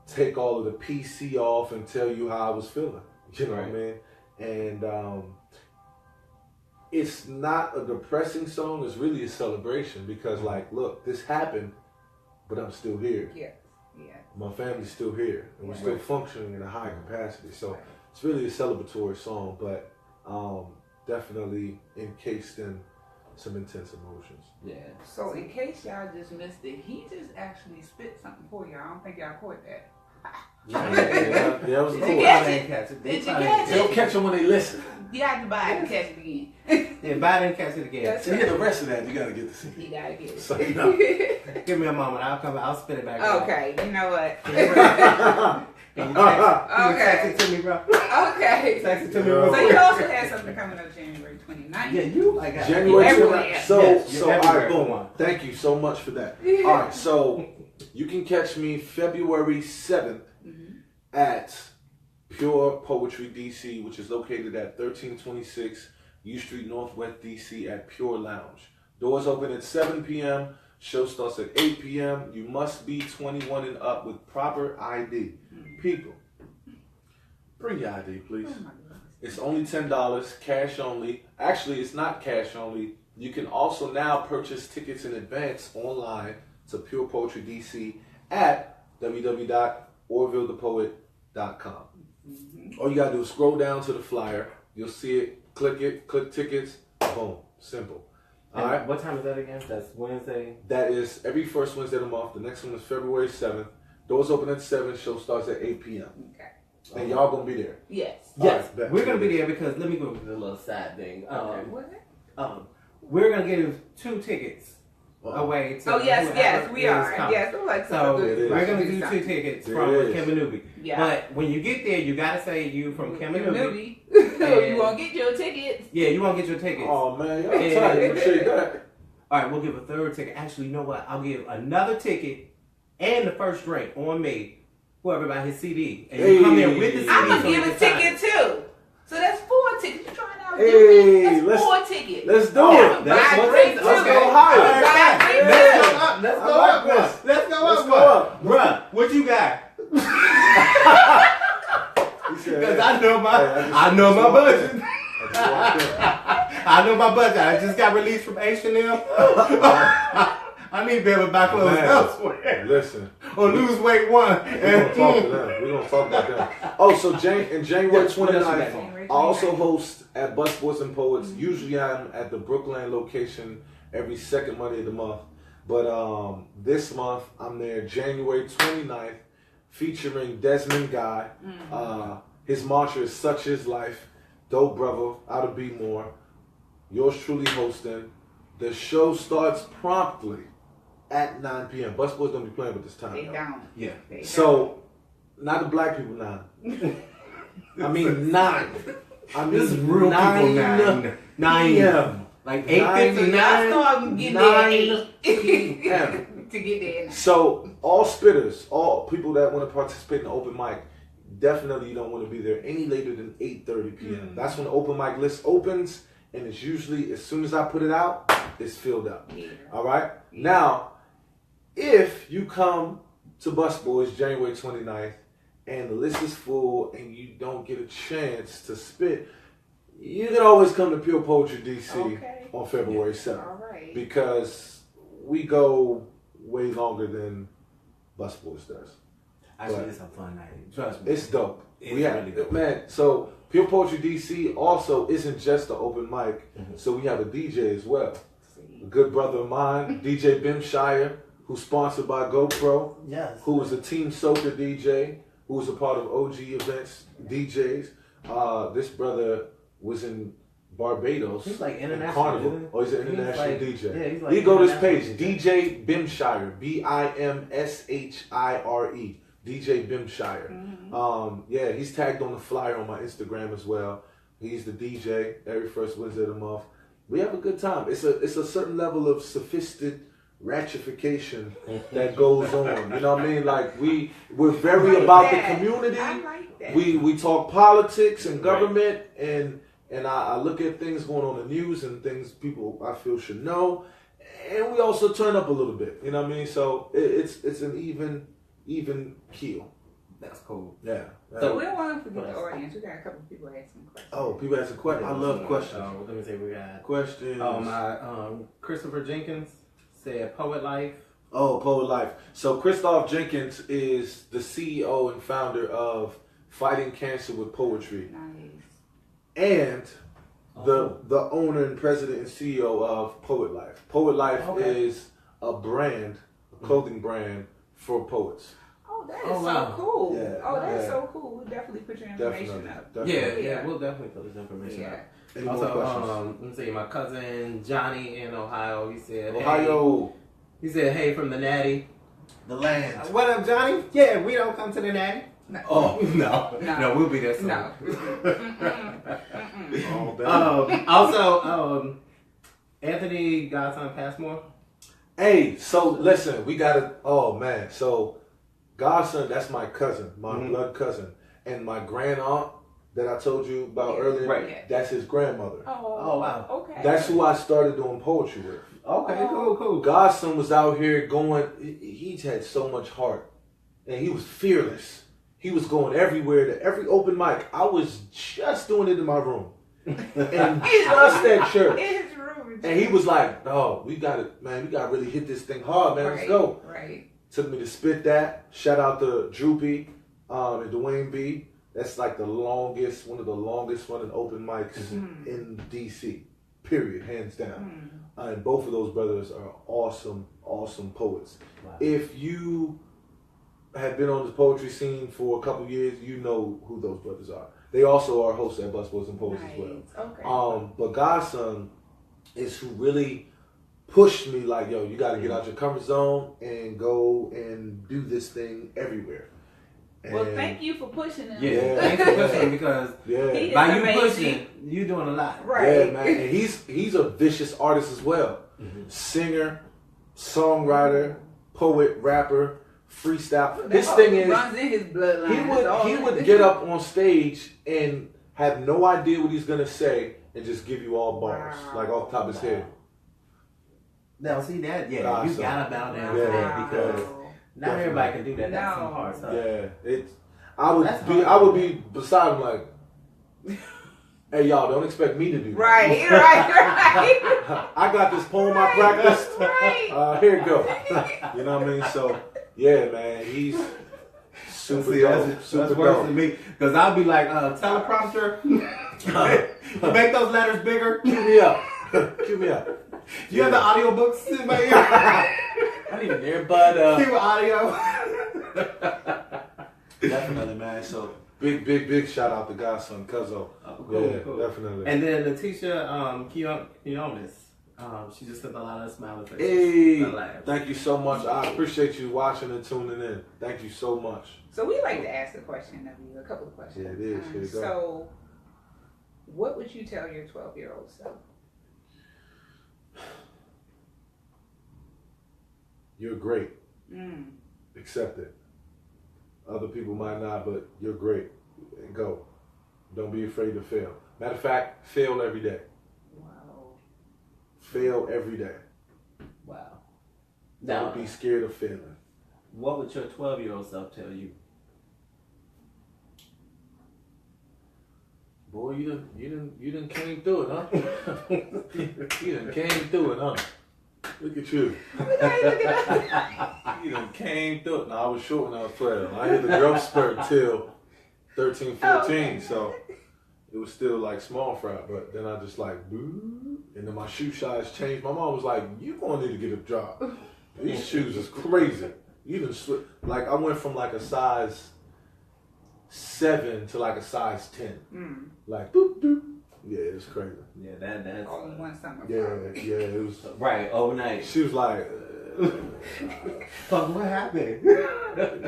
take all of the PC off and tell you how I was feeling. You know what I mean? And it's not a depressing song, it's really a celebration because, look, this happened, but I'm still here. Yeah. My family's still here, and we're still functioning in a high capacity. So It's really a celebratory song, but definitely encased in some intense emotions. Yeah. So in case y'all just missed it, he just actually spit something for y'all. I don't think y'all caught that. Yeah, that was Did cool. you They catch They it? catch it. Did you catch don't catch them when they listen. You have to buy it and catch it again. Yeah, buy it and catch it again. That's To hear the rest of that, you gotta get to see. You gotta get it. So, you know. Give me a moment. I'll spit it back. Okay, you know what? Can you text it to me, bro? Okay. Text it to me. Yeah. real So you quick. also had something coming up January 29th. Yeah, you like that. January everywhere. 29th. So, Yes, you're all right, everywhere. boom. Come on. Thank you so much for that. All right, so you can catch me February 7th at Pure Poetry DC, which is located at 1326 U Street Northwest DC at Pure Lounge. Doors open at 7 p.m. Show starts at 8 p.m. You must be 21 and up with proper ID. People, bring your ID, please. Oh my goodness. It's only $10, cash only. Actually, it's not cash only. You can also now purchase tickets in advance online to Pure Poetry DC at www.orvillethepoet.com. All you gotta do is scroll down to the flyer. You'll see it. Click tickets. Boom. Simple. All And right. what time is that again? That's Wednesday. That is every first Wednesday of the month. The next one is February 7th. Doors open at 7. Show starts at 8 p.m. Okay. And y'all gonna be there. Yes. All Yes, right, bet. we're gonna be there because let me go with the little side thing. What? We're gonna give 2 tickets away to Oh yes, whoever we is are. coming. Yes, I'm like So It is. we're gonna do 2 something. tickets It from is. Kym and Nuby. Yeah. But when you get there, you gotta say you from Kym and Nuby. You won't get your tickets. Yeah, you won't get your tickets. Oh man, y'all Yeah. tight. Appreciate that. All right, we'll give a 3rd ticket. Actually, you know what? I'll give another ticket and the first drink on me. Whoever buy his CD, and you come in with the CD. I'm gonna so give we a can sign ticket it. too. So that's 4 tickets. You trying out? Hey, That's let's- 4 tickets. Let's do Oh, it. that's Buy what drink it is. too. Let's go Okay. higher. All right, Buy fine. drink Let's too. go up. Let's I go like up one. this. Let's go Let's up go one. up. Bruh, what you got? He said, Because hey, I know my hey, I know my budget. I just walked in. I know my budget. I just got released from H&M. I need to be able to buy clothes Man, elsewhere. Listen, Or lose weight one. we're gonna talk to them. We're gonna talk about them. Oh, so in January Yes, what else you 29th, got? I also host at Bus Sports and Poets. Usually I'm at the Brookland location every second Monday of the month. But this month I'm there January 29th featuring Desmond Guy. His mantra is such is life. Dope brother, out of be more. Yours truly hosting. The show starts promptly at 9 p.m. Bus Boys don't be playing with this time. They y'all. don't. Yeah. They So, not the black people 9. I mean 9. I mean This is real 9 people 9 p.m. Like 9. So 8:59. y'all start getting there at 9 8 p.m. to get there. So, all spitters, all people that want to participate in the open mic, definitely you don't want to be there any later than 8:30 p.m. That's when the open mic list opens, and it's usually, as soon as I put it out, it's filled up. Yeah. All right? Now, if you come to Bus Boys January 29th and the list is full and you don't get a chance to spit, you can always come to Pure Poetry DC Okay. on February 7th. All right. Because we go way longer than Bus Boys does. Actually, But it's a fun night. Trust me. it's dope. It's we have, really dope. man, so Pure Poetry DC also isn't just an open mic, so we have a DJ as well. A good brother of mine, DJ Bimshire, who's sponsored by GoPro, Yes. who is a Team Soca DJ, who was a part of OG events DJs. This brother was in Barbados. He's like in international, Carnival. isn't he? Oh, he's an He's international like- DJ. yeah, he's like you go to this international page, DJ Bimshire, Bimshire, DJ Bimshire. Yeah, he's tagged on the flyer on my Instagram as well. He's the DJ every first Wednesday of the month. We have a good time. It's a certain level of sophisticated ratification that goes on. You know what I mean? Like we're very like about that. the community. I like that. We talk politics and government and I look at things going on in the news and things people I feel should know. And we also turn up a little bit. You know what I mean? So it's an even keel. That's cool. Yeah. So we don't want to forget the audience. We got a couple of people asking questions. Oh, people asking questions. I love questions. So let me see. We got. Questions. Christopher Jenkins said Poet Life. Oh, Poet Life. So Christoph Jenkins is the CEO and founder of fighting cancer with poetry. Nice. And the owner and president and CEO of Poet Life. Poet Life is a brand, a clothing brand for poets. Oh, that is so cool. Yeah. That's so cool. We'll definitely put your information up. Definitely. Yeah, we'll definitely put his information up. Any more Also, questions? let me see, my cousin Johnny in Ohio, he said, Ohio. He said, hey, from the Natty. The land. What up, Johnny? Yeah, we don't come to the Natty. No. Oh, no, we'll be there soon. No. Also, Anthony Godson Passmore. Hey, so listen, we gotta. Oh man, so Godson, that's my cousin, my blood cousin, and my grand aunt that I told you about earlier. Right. That's his grandmother. Oh wow. Okay. That's who I started doing poetry with. Okay, cool. Godson was out here going. He's had so much heart, and he was fearless. He was going everywhere to every open mic. I was just doing it in my room, and just at church. In his room. And he was like, "Oh, we got to, man. We got to really hit this thing hard, man. Let's go." Right. Took me to spit that. Shout out to Droopy and Dwayne B. That's like one of the longest running open mics in DC. Period, hands down. And both of those brothers are awesome poets. Wow. If you have been on the poetry scene for a couple years, you know who those brothers are. They also are hosts at Busboys and Poets as well. Okay. But Godson is who really pushed me like, yo, you got to get out your comfort zone and go and do this thing everywhere. Well, thank you for pushing him. Yeah, thanks for pushing because by you pushing, you're doing a lot. Right. Yeah, man. And he's a vicious artist as well. Singer, songwriter, poet, rapper, freestyle. His thing is runs in his bloodline. He would get up on stage and have no idea what he's gonna say and just give you all bars like off the top of his head. Now see that? Yeah, you gotta bow down to that because not everybody can do that. That's some hard stuff. Yeah, I would be beside him like, hey y'all, don't expect me to do that. Right. I got this poem I practiced. Here you go. You know what I mean? So yeah, man, he's super dope. That's worse than me because I'll be like teleprompter. Make those letters bigger. Cue me up. Cue me up. You have the audiobooks in my ear? I need an earbud. Cue audio. Definitely, man. So big shout out to Godson, Cuzzo. Cool. Definitely. And then Letitia Quiones, she just sent a lot of smiling faces. Hey, thank you so much. I appreciate you watching and tuning in. Thank you so much. So we like to ask a question of you, a couple of questions. Yeah, it is. Here you go. So, what would you tell your 12-year-old self? You're great. Accept it. Other people might not, but you're great. And go. Don't be afraid to fail. Matter of fact, fail every day. Wow. Fail every day. Wow. Don't be scared of failing. What would your 12-year-old self tell you? Boy, you done came through it, huh? You done came through it, huh? Look at you. You done came through it. No, I was short when I was 12. I hit the growth spurt till 13, 14, so it was still like small fry, but then I just like, boo, and then my shoe size changed. My mom was like, you gonna need to get a job. These shoes is crazy. You done like I went from like a size 7 to like a size 10. Like, doop, doop. Yeah, it was crazy. Yeah, that's all in one summer. Yeah, it was right overnight. She was like, "Fuck, what happened?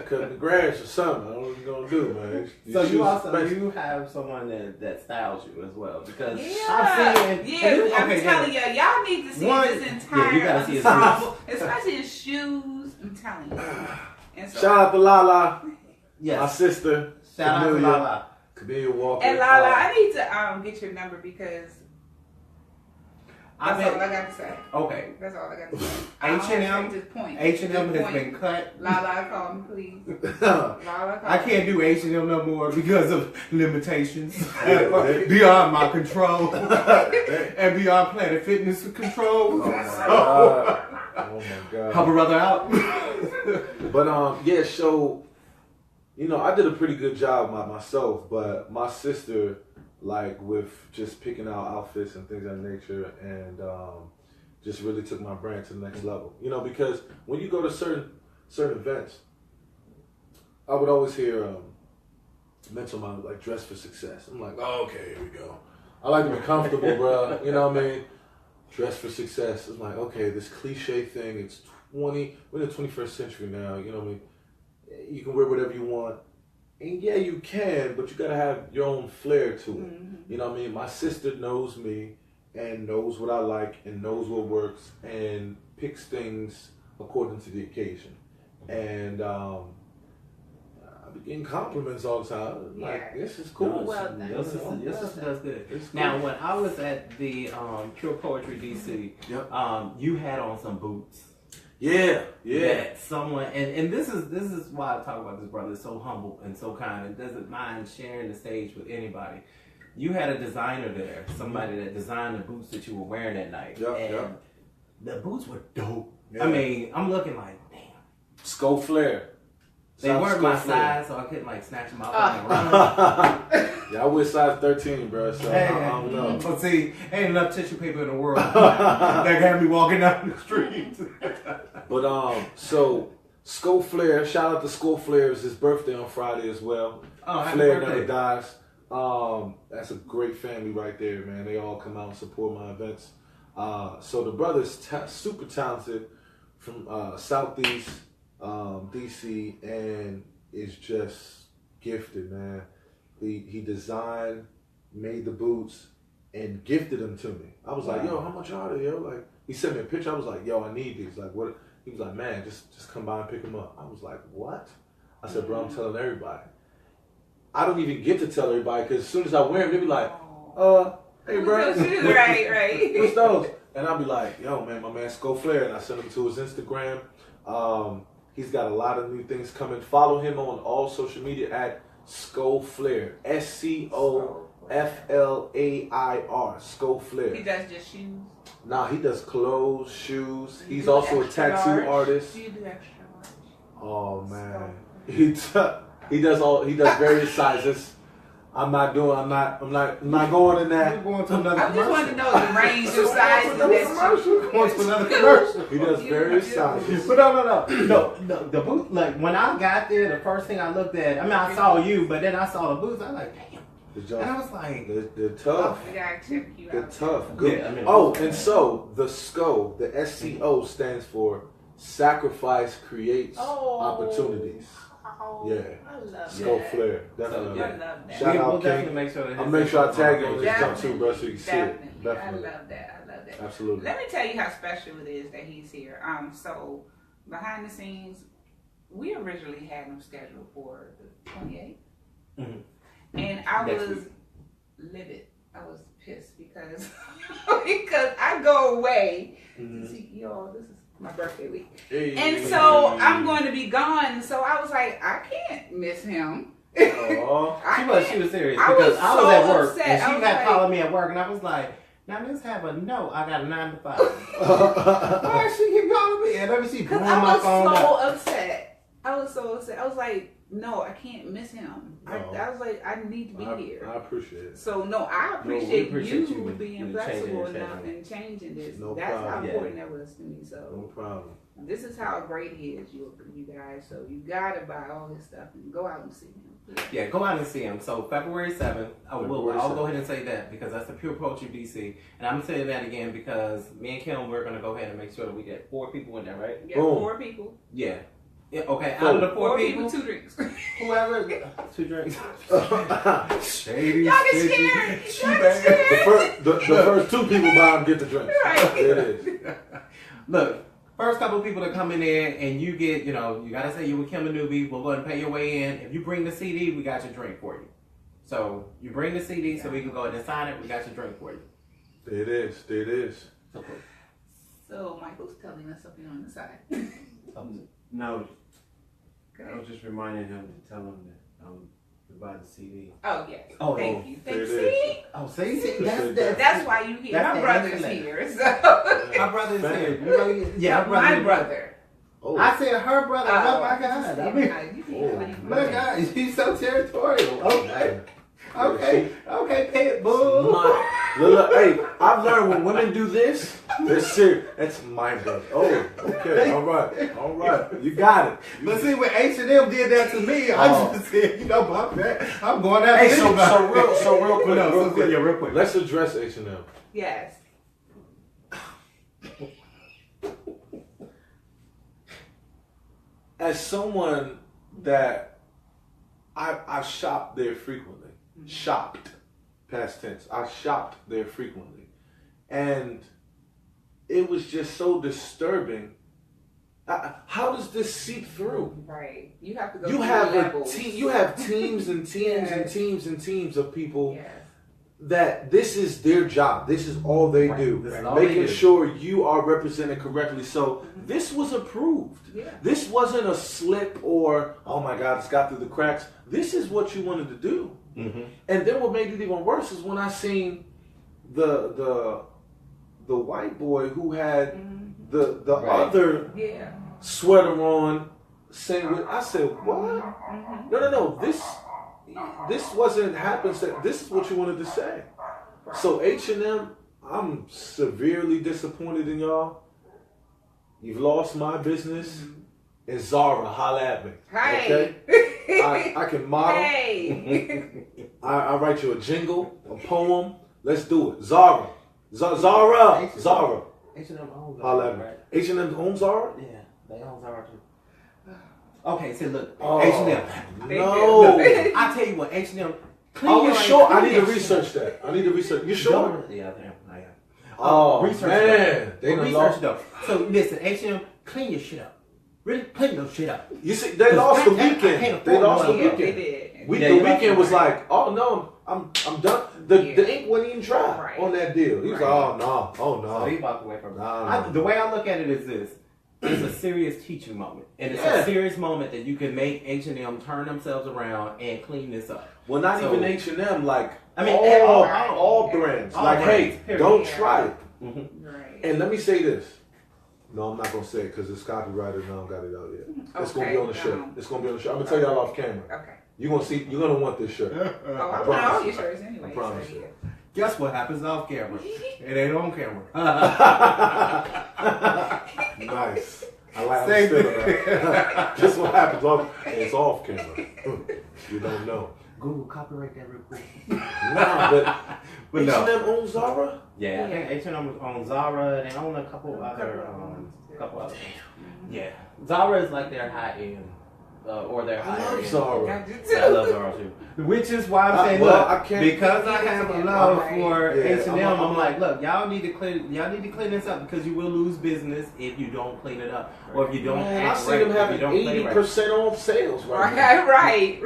Cutting the grass or something. I don't know what you're gonna do, man." So you also you have someone that styles you as well because I'm telling you, y'all need to see this entire ensemble, especially his shoes. I'm telling you. And so, shout out to Lala, my sister. Shout out to Lala. Camille Walker. And Lala, I need to get your number because that's all I got to say. Okay. That's all I got to say. H&M has been cut. Lala, call me, please. Lala, call I can't do H&M no more because of limitations beyond my control and beyond Planet Fitness control. Oh my God. Help a brother out. But so I did a pretty good job myself, but my sister, like with just picking out outfits and things of that nature, and just really took my brand to the next level. Because when you go to certain events, I would always hear mental model like dress for success. I'm like, oh, okay, here we go. I like to be comfortable, bro. You know what I mean? Dress for success. It's like, okay, this cliche thing. It's we're in the 21st century now. You know what I mean? You can wear whatever you want. And yeah, you can, but you gotta have your own flair to it. Mm-hmm. You know what I mean? My sister knows me and knows what I like and knows what works and picks things according to the occasion. And I be getting compliments all the time. Like, this is cool. Well, Your sister does good. It's cool. Now, when I was at the Pure Poetry DC, you had on some boots. Yeah. That someone and this is why I talk about this brother. Is so humble and so kind and doesn't mind sharing the stage with anybody. You had a designer there, somebody that designed the boots that you were wearing that night. The boots were dope. Yeah. I mean, I'm looking like, damn. Skull Flare. They weren't my size, so I couldn't like snatch them out and run. Yeah, I wear size 13, bro. So I don't know. But see, ain't enough tissue paper in the world that got me walking down the street. But so Skull Flare, shout out to Skull Flare. It's his birthday on Friday as well. Oh, happy Flair birthday. never dies. That's a great family right there, man. They all come out and support my events. So the brother's super talented from Southeast DC and is just gifted, man. He designed, made the boots, and gifted them to me. I was like, yo, how much are they, yo? Like, he sent me a picture. I was like, yo, I need these. Like, what? He was like, man, just come by and pick them up. I was like, what? I said, bro, I'm telling everybody. I don't even get to tell everybody because as soon as I wear them, they be like, hey, bro. Right. What's those? And I'll be like, yo, man, my man Skull Flare. And I send him to his Instagram. He's got a lot of new things coming. Follow him on all social media at Skull Flare. SCOFLAIR. Skull Flare. He does just shoes? Nah, he does clothes, shoes. He's also a tattoo artist. Do you do extra large? Oh man. He does various sizes. I'm not going in that. We're going to another I just want to know the range of sizes that Going to another commercial. He does various sizes. But no. The boot, like when I got there, the first thing I looked at, I mean, I saw you, but then I saw the boots. I was like, damn. And I was like, they're tough. We gotta check you They're out. tough. Good. Yeah, I mean, and so the SCO, the SCO stands for Sacrifice Creates Opportunities. Oh, Yeah. I love Skull that. Flare. Definitely. I love that. Shout out, we'll King. definitely make sure that I'll make sure I tag you on this jump Definitely. too, bro, so you can see it. Definitely. I love that. Absolutely. Let me tell you how special it is that he's here. So behind the scenes, we originally had him scheduled for the 28th. Mhm. And I was livid. I was pissed because I go away to see y'all. This is my birthday week. Hey. And so I'm going to be gone. So I was like, I can't miss him. She was serious I because was I was so at work upset. and I she was had like- followed me at work and I was like, now let's have a no. I got a 9 to 5. Why she keep calling me? And let me see, blowing Because I my was phone so up. upset. I was like, no, I can't miss him. No. I was like, I need to be here. I appreciate it. So no, I we appreciate, appreciate you you being changing flexible and enough changing. and changing this. No That's problem. how Yeah. important that was to me. No So problem. this is how great he is, you guys. So you gotta buy all his stuff and go out and see him. Yeah, go out and see him. So February 7th, I'll go ahead and say that because that's the Pure Poetry DC. And I'm saying that again because me and Kym, we're going to go ahead and make sure that we get 4 people in there, right? Yeah, Boom. 4 people. Yeah. Okay, out of the 4 people, 2 drinks. whoever, 2 drinks. Shady, Y'all get stingy, scared. cheap Y'all get ass. scared. The first 2 people buy them get the drinks. Right. There it is. Look, first couple of people that come in there and you get, you gotta say you with Kym and Nuby. We'll go ahead and pay your way in. If you bring the CD, we got your drink for you. So you bring the CD so we can go ahead and sign it. We got your drink for you. There it is. There it is. So Michael's telling us something on the side. No, Go I ahead. was just reminding him to tell him that to buy the CD. Oh yes. Oh, Thank you. there it See? is. Oh, see, That's why you here. That's My the brother's intellect. here. So My brother is Family. here. Yeah, my brother Oh. I said her brother. Oh my God. I mean, look, he's so territorial. Okay. Okay, Pitbull. Look, hey, I've learned when women do this, they're serious. That's my brother. Oh, okay, all right, you got it. But see, when H&M did that to me, I just said, you know, bump that. I'm going out. Hey, so real quick, real quick. Let's address H&M. Yes. As someone that I've shopped there frequently. Shopped, past tense. I shopped there frequently, and it was just so disturbing. How does this seep through? Right, you have to go. You have you have teams and teams and teams and teams of people that this is their job. This is all they do, making sure you are represented correctly. So this was approved. Yeah. This wasn't a slip or oh my God, it's got through the cracks. This is what you wanted to do. Mm-hmm. And then what made it even worse is when I seen the white boy who had the other sweater on, same with. I said, what? No. This wasn't happenstance. This is what you wanted to say. So H&M, I'm severely disappointed in y'all. You've lost my business. And Zara, holla at me. Hey. Okay? I can model. Hey. I write you a jingle, a poem. Let's do it. Zara. Zara. H&M owns Zara. Zara, right? H&M owns Zara? Yeah, they own Zara too. Okay, so look, Oh, H&M. No. I tell you what, H&M. Oh, you sure? I need to research that. You sure? Yeah, I am. Oh, research man. They research though. So listen, H&M, clean your shit up. Really clean your shit up. You see, they lost the weekend. They lost the weekend. They did. The weekend was like, oh no, I'm done. The ink wasn't even dry on that deal. He was like, oh no. So he walked away from it. The way I look at it is this. It's a serious teaching moment. And it's a serious moment that you can make H&M turn themselves around and clean this up. Well, not even H&M, like all brands. All like, brands, hey, period. don't try it. Mm-hmm. Right. And let me say this. No, I'm not going to say it because it's copyrighted and I don't got it out yet. It's going to be on the shirt. It's going to be on the shirt. I'm going to tell y'all off camera. Okay. You're going to see, you're going to want this shirt. I want all your shirts anyway. I promise you. Guess what happens off camera? It ain't on camera. Nice. I like that. Just what happens off, it's off camera. You don't know. Google copyright that real quick. Nah, but H&M owns Zara? Yeah, I think H&M owns Zara. They own a couple other. Yeah, Zara is like their high end. Or their high end. Zara. Yeah, I love Zara too. Which is why I'm saying, because I have a love for H&M, I'm like, look, y'all need to clean this up because you will lose business if you don't clean it up or if you don't. I see them having 80% off sales right now. Right.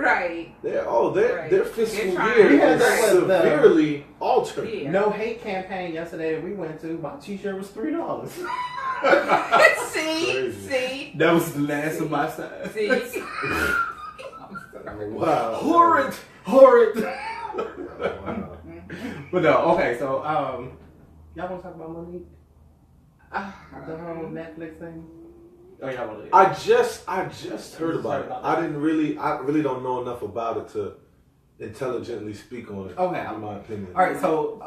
Their fiscal year is severely altered. Yeah. No hate campaign yesterday that we went to. My t-shirt was $3. See? That was the last of my size. See? Wow. Horrid. Wow. But no, okay, so y'all want to talk about Monique? The whole Netflix thing? Oh, y'all want to? I just heard about it. I really don't know enough about it to intelligently speak on it. Okay. In my opinion. All right, so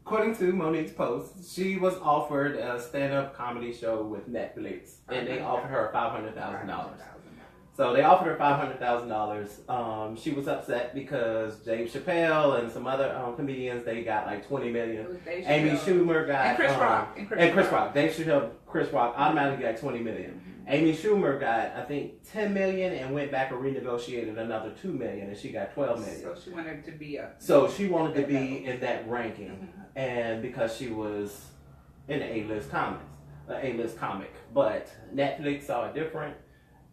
according to Monique's post, she was offered a stand-up comedy show with Netflix, and they offered her $500,000. So they offered her $500,000. She was upset because Dave Chappelle and some other comedians, they got like $20 million. Amy Schumer got and Chris Rock. Chris Rock. Dave Chappelle, Chris Rock automatically got $20 million. Mm-hmm. Amy Schumer got, I think, $10 million and went back and renegotiated another $2 million, and she got $12 million. So she wanted to be in that ranking, and because she was in the A-list comic, but Netflix saw it different.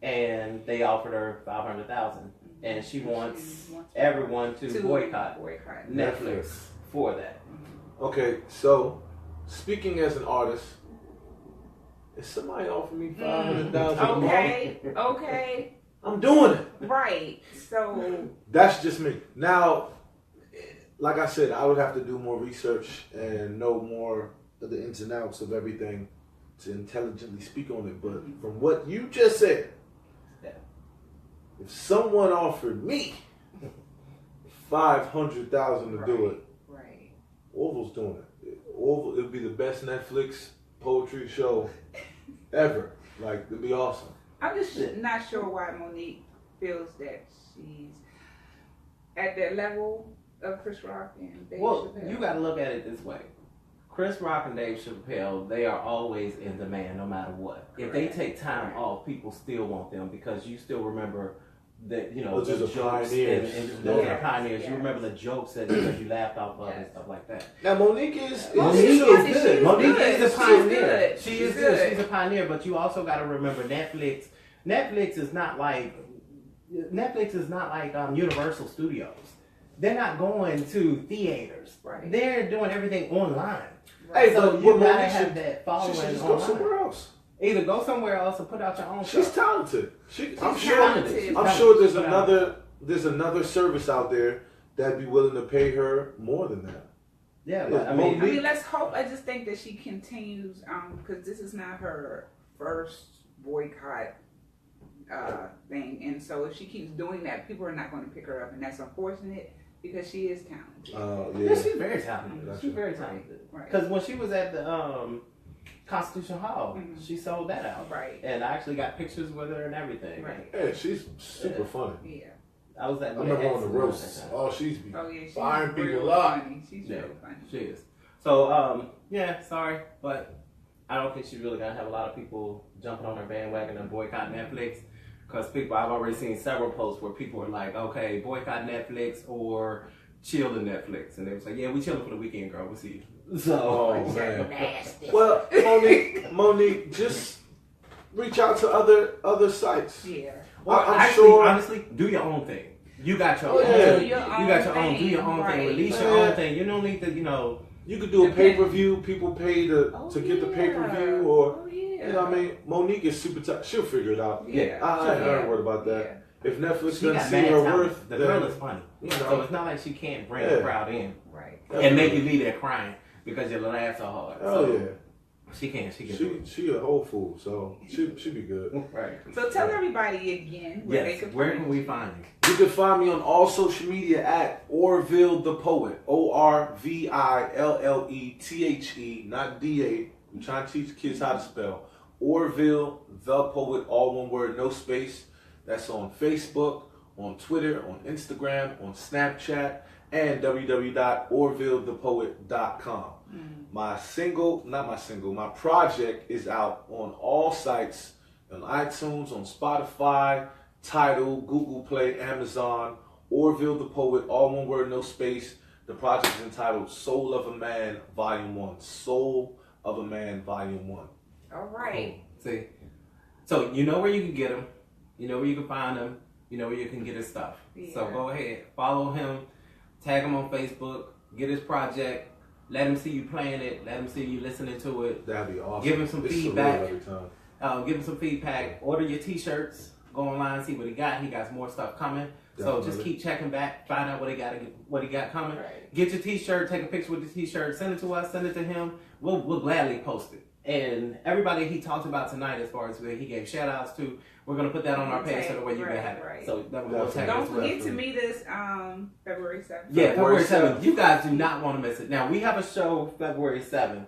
And they offered her $500,000, and she wants everyone to boycott Netflix for that. Okay, so speaking as an artist, if somebody offered me $500,000, okay, I'm doing it. Right. So that's just me. Now, like I said, I would have to do more research and know more of the ins and outs of everything to intelligently speak on it, but from what you just said, if someone offered me $500,000 to do it, right. Orville's doing it. Orville, it would be the best Netflix poetry show ever. Like, it'd be awesome. I'm just not sure why Monique feels that she's at that level of Chris Rock and Dave Chappelle. You got to look at it this way. Chris Rock and Dave Chappelle, they are always in demand no matter what. Correct. If they take time off, people still want them because you still remember that, you know, those the are jokes pioneers. and those are pioneers. Yes. You remember the jokes that you laughed off of and stuff like that. Now Monique is good. Monique is a pioneer. She is good. She's a pioneer, but you also got to remember Netflix. Netflix is not like Universal Studios. They're not going to theaters. Right. They're doing everything online. Right. Hey, so you gotta have that following. She should just go somewhere else. Either go somewhere else or put out your own show. She's talented. I'm sure there's another service out there that'd be willing to pay her more than that. Yeah, I mean, let's hope. I just think that she continues, because this is not her first boycott thing, and so if she keeps doing that, people are not going to pick her up, and that's unfortunate because she is talented. Yeah, she's very talented. She's very talented. Because when she was at the Constitution Hall, she sold that out. Right. And I actually got pictures with her and everything. Right. Yeah, she's super funny. Yeah. I was at I remember on the roast. She's firing people up. She's really funny. She is. So, sorry, but I don't think she's really gonna have a lot of people jumping on her bandwagon and boycott Netflix. Because I've already seen several posts where people are like, okay, boycott Netflix or chill to Netflix. And they was like, yeah, we chilling for the weekend, girl. We'll see you. So, nasty. Well, Monique, just reach out to other sites. Yeah. Well, honestly, do your own thing. You got your own. You got your own. Do your own thing. Release your own thing. You don't need to, You could do a pay-per-view. People pay to get the pay-per-view, or you know what I mean. Monique is super tough. She'll figure it out. Yeah, I ain't worried about that. Yeah. If Netflix doesn't see her worth, the girl is funny. So it's not like she can't bring the crowd in, and make you leave there crying because you laugh so hard. Oh yeah. She can. She a whole fool, so she be good. Right. So tell everybody again where can we find you? You can find me on all social media at Orville the Poet. ORVILLETHE, not DA. I'm trying to teach kids how to spell. Orville the Poet, all one word, no space. That's on Facebook, on Twitter, on Instagram, on Snapchat, and www.orvillethepoet.com. My project is out on all sites, on iTunes, on Spotify, Tidal, Google Play, Amazon. Orville the Poet, all one word, no space. The project is entitled Soul of a Man, Volume 1. Soul of a Man, Volume 1. All right. Cool. See? So you know where you can get him. You know where you can find him. You know where you can get his stuff. Yeah. So go ahead. Follow him. Tag him on Facebook. Get his project. Let him see you playing it. Let him see you listening to it. That'd be awesome. Give him some feedback. Give him some feedback. Order your t-shirts. Go online, see what he got. He got more stuff coming. Definitely. So just keep checking back. Find out what he got coming. Right. Get your t-shirt. Take a picture with the t-shirt. Send it to us. Send it to him. We'll gladly post it. And everybody he talked about tonight, as far as where he gave shout outs to, we're going to put that on our page so that way you can have it. Right. So we'll tag Don't forget to meet us February 7th. Yeah, February 7th. You guys do not want to miss it. Now, we have a show February 7th.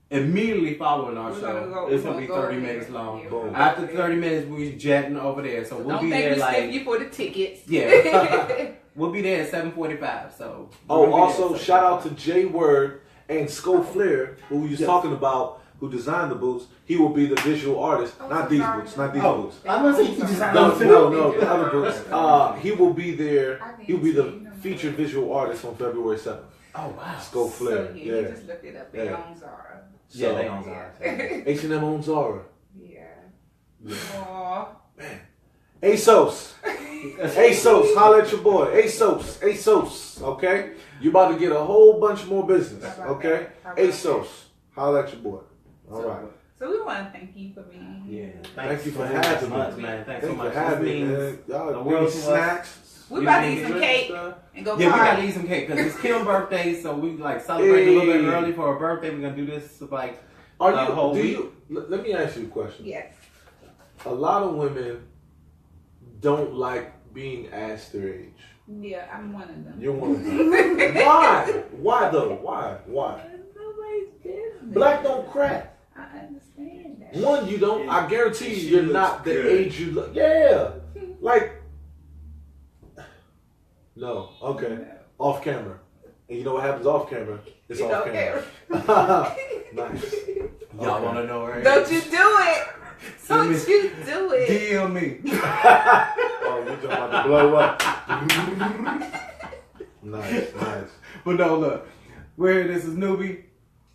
Immediately following our show, it's going to be 30 minutes long. Yeah. After 30 minutes, we're jetting over there. So we'll be there like... Don't make me you for the tickets. Yeah. We'll be there at 7:45. So. Also, shout out to Jay Word and Sco Flair, who we was talking about, who designed the boots. He will be the visual artist. Not these boots. Not these boots. I was saying he designed No, the other boots. He will be there. He will be the featured visual artist on February 7th. Oh, wow. Sco Flair. So, you just looked it up. They own Zara. Yeah, they own Zara. H&M owns Zara. Yeah. Aww. Man. ASOS. ASOS. Holla at your boy. ASOS. Okay? You about to get a whole bunch more business. Okay? ASOS. Holla at your boy. All right. So we want to thank you for being here. Yeah. Thank you for having me, man. Thanks so much for having me, man. Y'all give me snacks. We about to eat some cake and go party. Yeah, we got to eat some cake because it's Kim's birthday, so we like celebrate a little bit early for her birthday. We're going to do this like Are a whole you? Do week. you? Let me ask you a question. Yes. A lot of women don't like being asked their age. Yeah, I'm one of them. You're one of them. Why? Why though? Why? Nobody's business. Black don't crack. I understand that. One, you don't. I guarantee She you, you're looks not the good. age you look. Yeah. Like. No. Okay. Off camera. And you know what happens off camera? It's off camera. Nice. Y'all Okay. want to know where? Don't you do it. Send Don't me- you do it. DM me. Oh, you're about to blow up. Nice. But no, look. We're here. This is Nuby.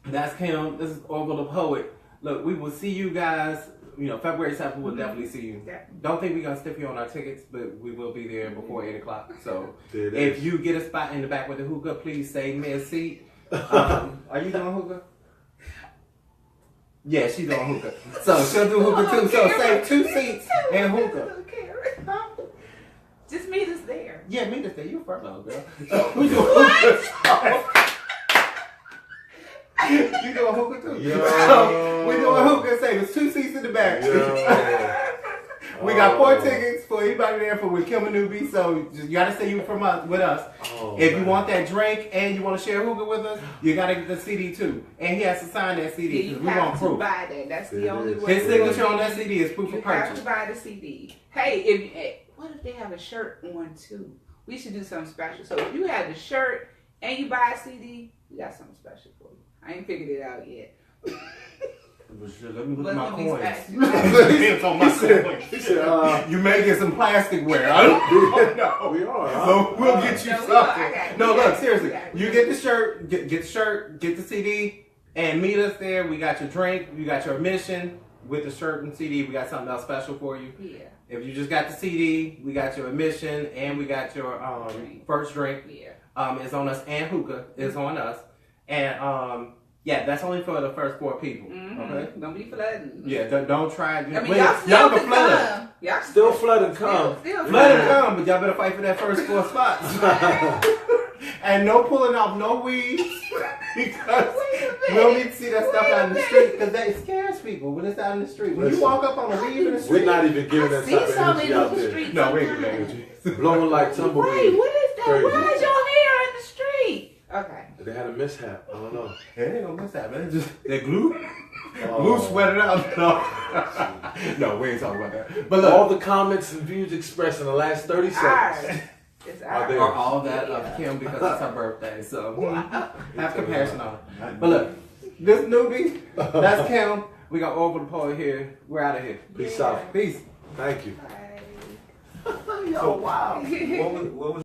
That's Kym. This is Orville the Poet. Look, we will see you guys. You know, February 7th, we'll definitely see you. Yeah. Don't think we're going to stiff you on our tickets, but we will be there before 8 o'clock. So There it if is. you get a spot in the back with the hookah, please save me a seat. Are you doing hookah? Yeah, she's doing hookah. So she'll do hookah too. So save 2 seats and hookah. Just meet us there. Yeah, me to stay. You furlough, girl. So we doing hookah. You doing hookah too? Yo. So we doing hookah. Say there's 2 seats in the back. We got 4 tickets for anybody there for with Kym and Nuby. So you gotta stay with us. Oh, If you man. want that drink and you want to share hookah with us, you gotta get the CD too. And he has to sign that CD Yeah, because you we want have to proof. buy that. That's the It only is. way. His signature on that CD is proof You of have purchase. to buy the CD. Hey, what if they have a shirt on too? We should do something special. So if you have the shirt and you buy a CD, we got something special for you. I ain't figured it out yet. Let me look But at my let me coins. special. Depends on my coins. He said, You may get some plasticware. I don't know. we are. Huh? So we'll get you No, we something. are. I got it. No, We got look, it. seriously. We got it. You get the shirt, get the shirt, get the CD, and meet us there. We got your drink, you got your admission with the shirt and CD. We got something else special for you. Yeah, If you just got the CD, we got your admission and we got your first drink. yeah. It's on us, and hookah is on us. And yeah, that's only for the first 4 people. Okay. Don't be flooding. Yeah, don't try. I mean, y'all still can come. Y'all Still flood and come. Still Let it flood. come, but y'all better fight for that first 4 spots. And no pulling off no weeds because we'll need to see that stuff out in the street because that scares people when it's out in the street. When you walk up on a weed in the street, We're not even giving that I type see of some energy in out the there. street. no, we ain't sometimes. giving energy. Blowing like Right, tumbleweed. what is that? Crazy. Why is your hair in the street? Okay. They had a mishap. I don't know. It ain't gonna miss that, man. Just that glue. Oh. Glue sweated out. No. No, we ain't talking about that. But look, All the comments and views expressed in the last 30 seconds. Ours. It's Are ours. there? are all that of Kym because it's her birthday. So have compassion on her. But look, this newbie, that's Kym. We got Orville the Poet here. We're out of here. Peace out. Peace. Thank you. Bye. Yo, wow. What was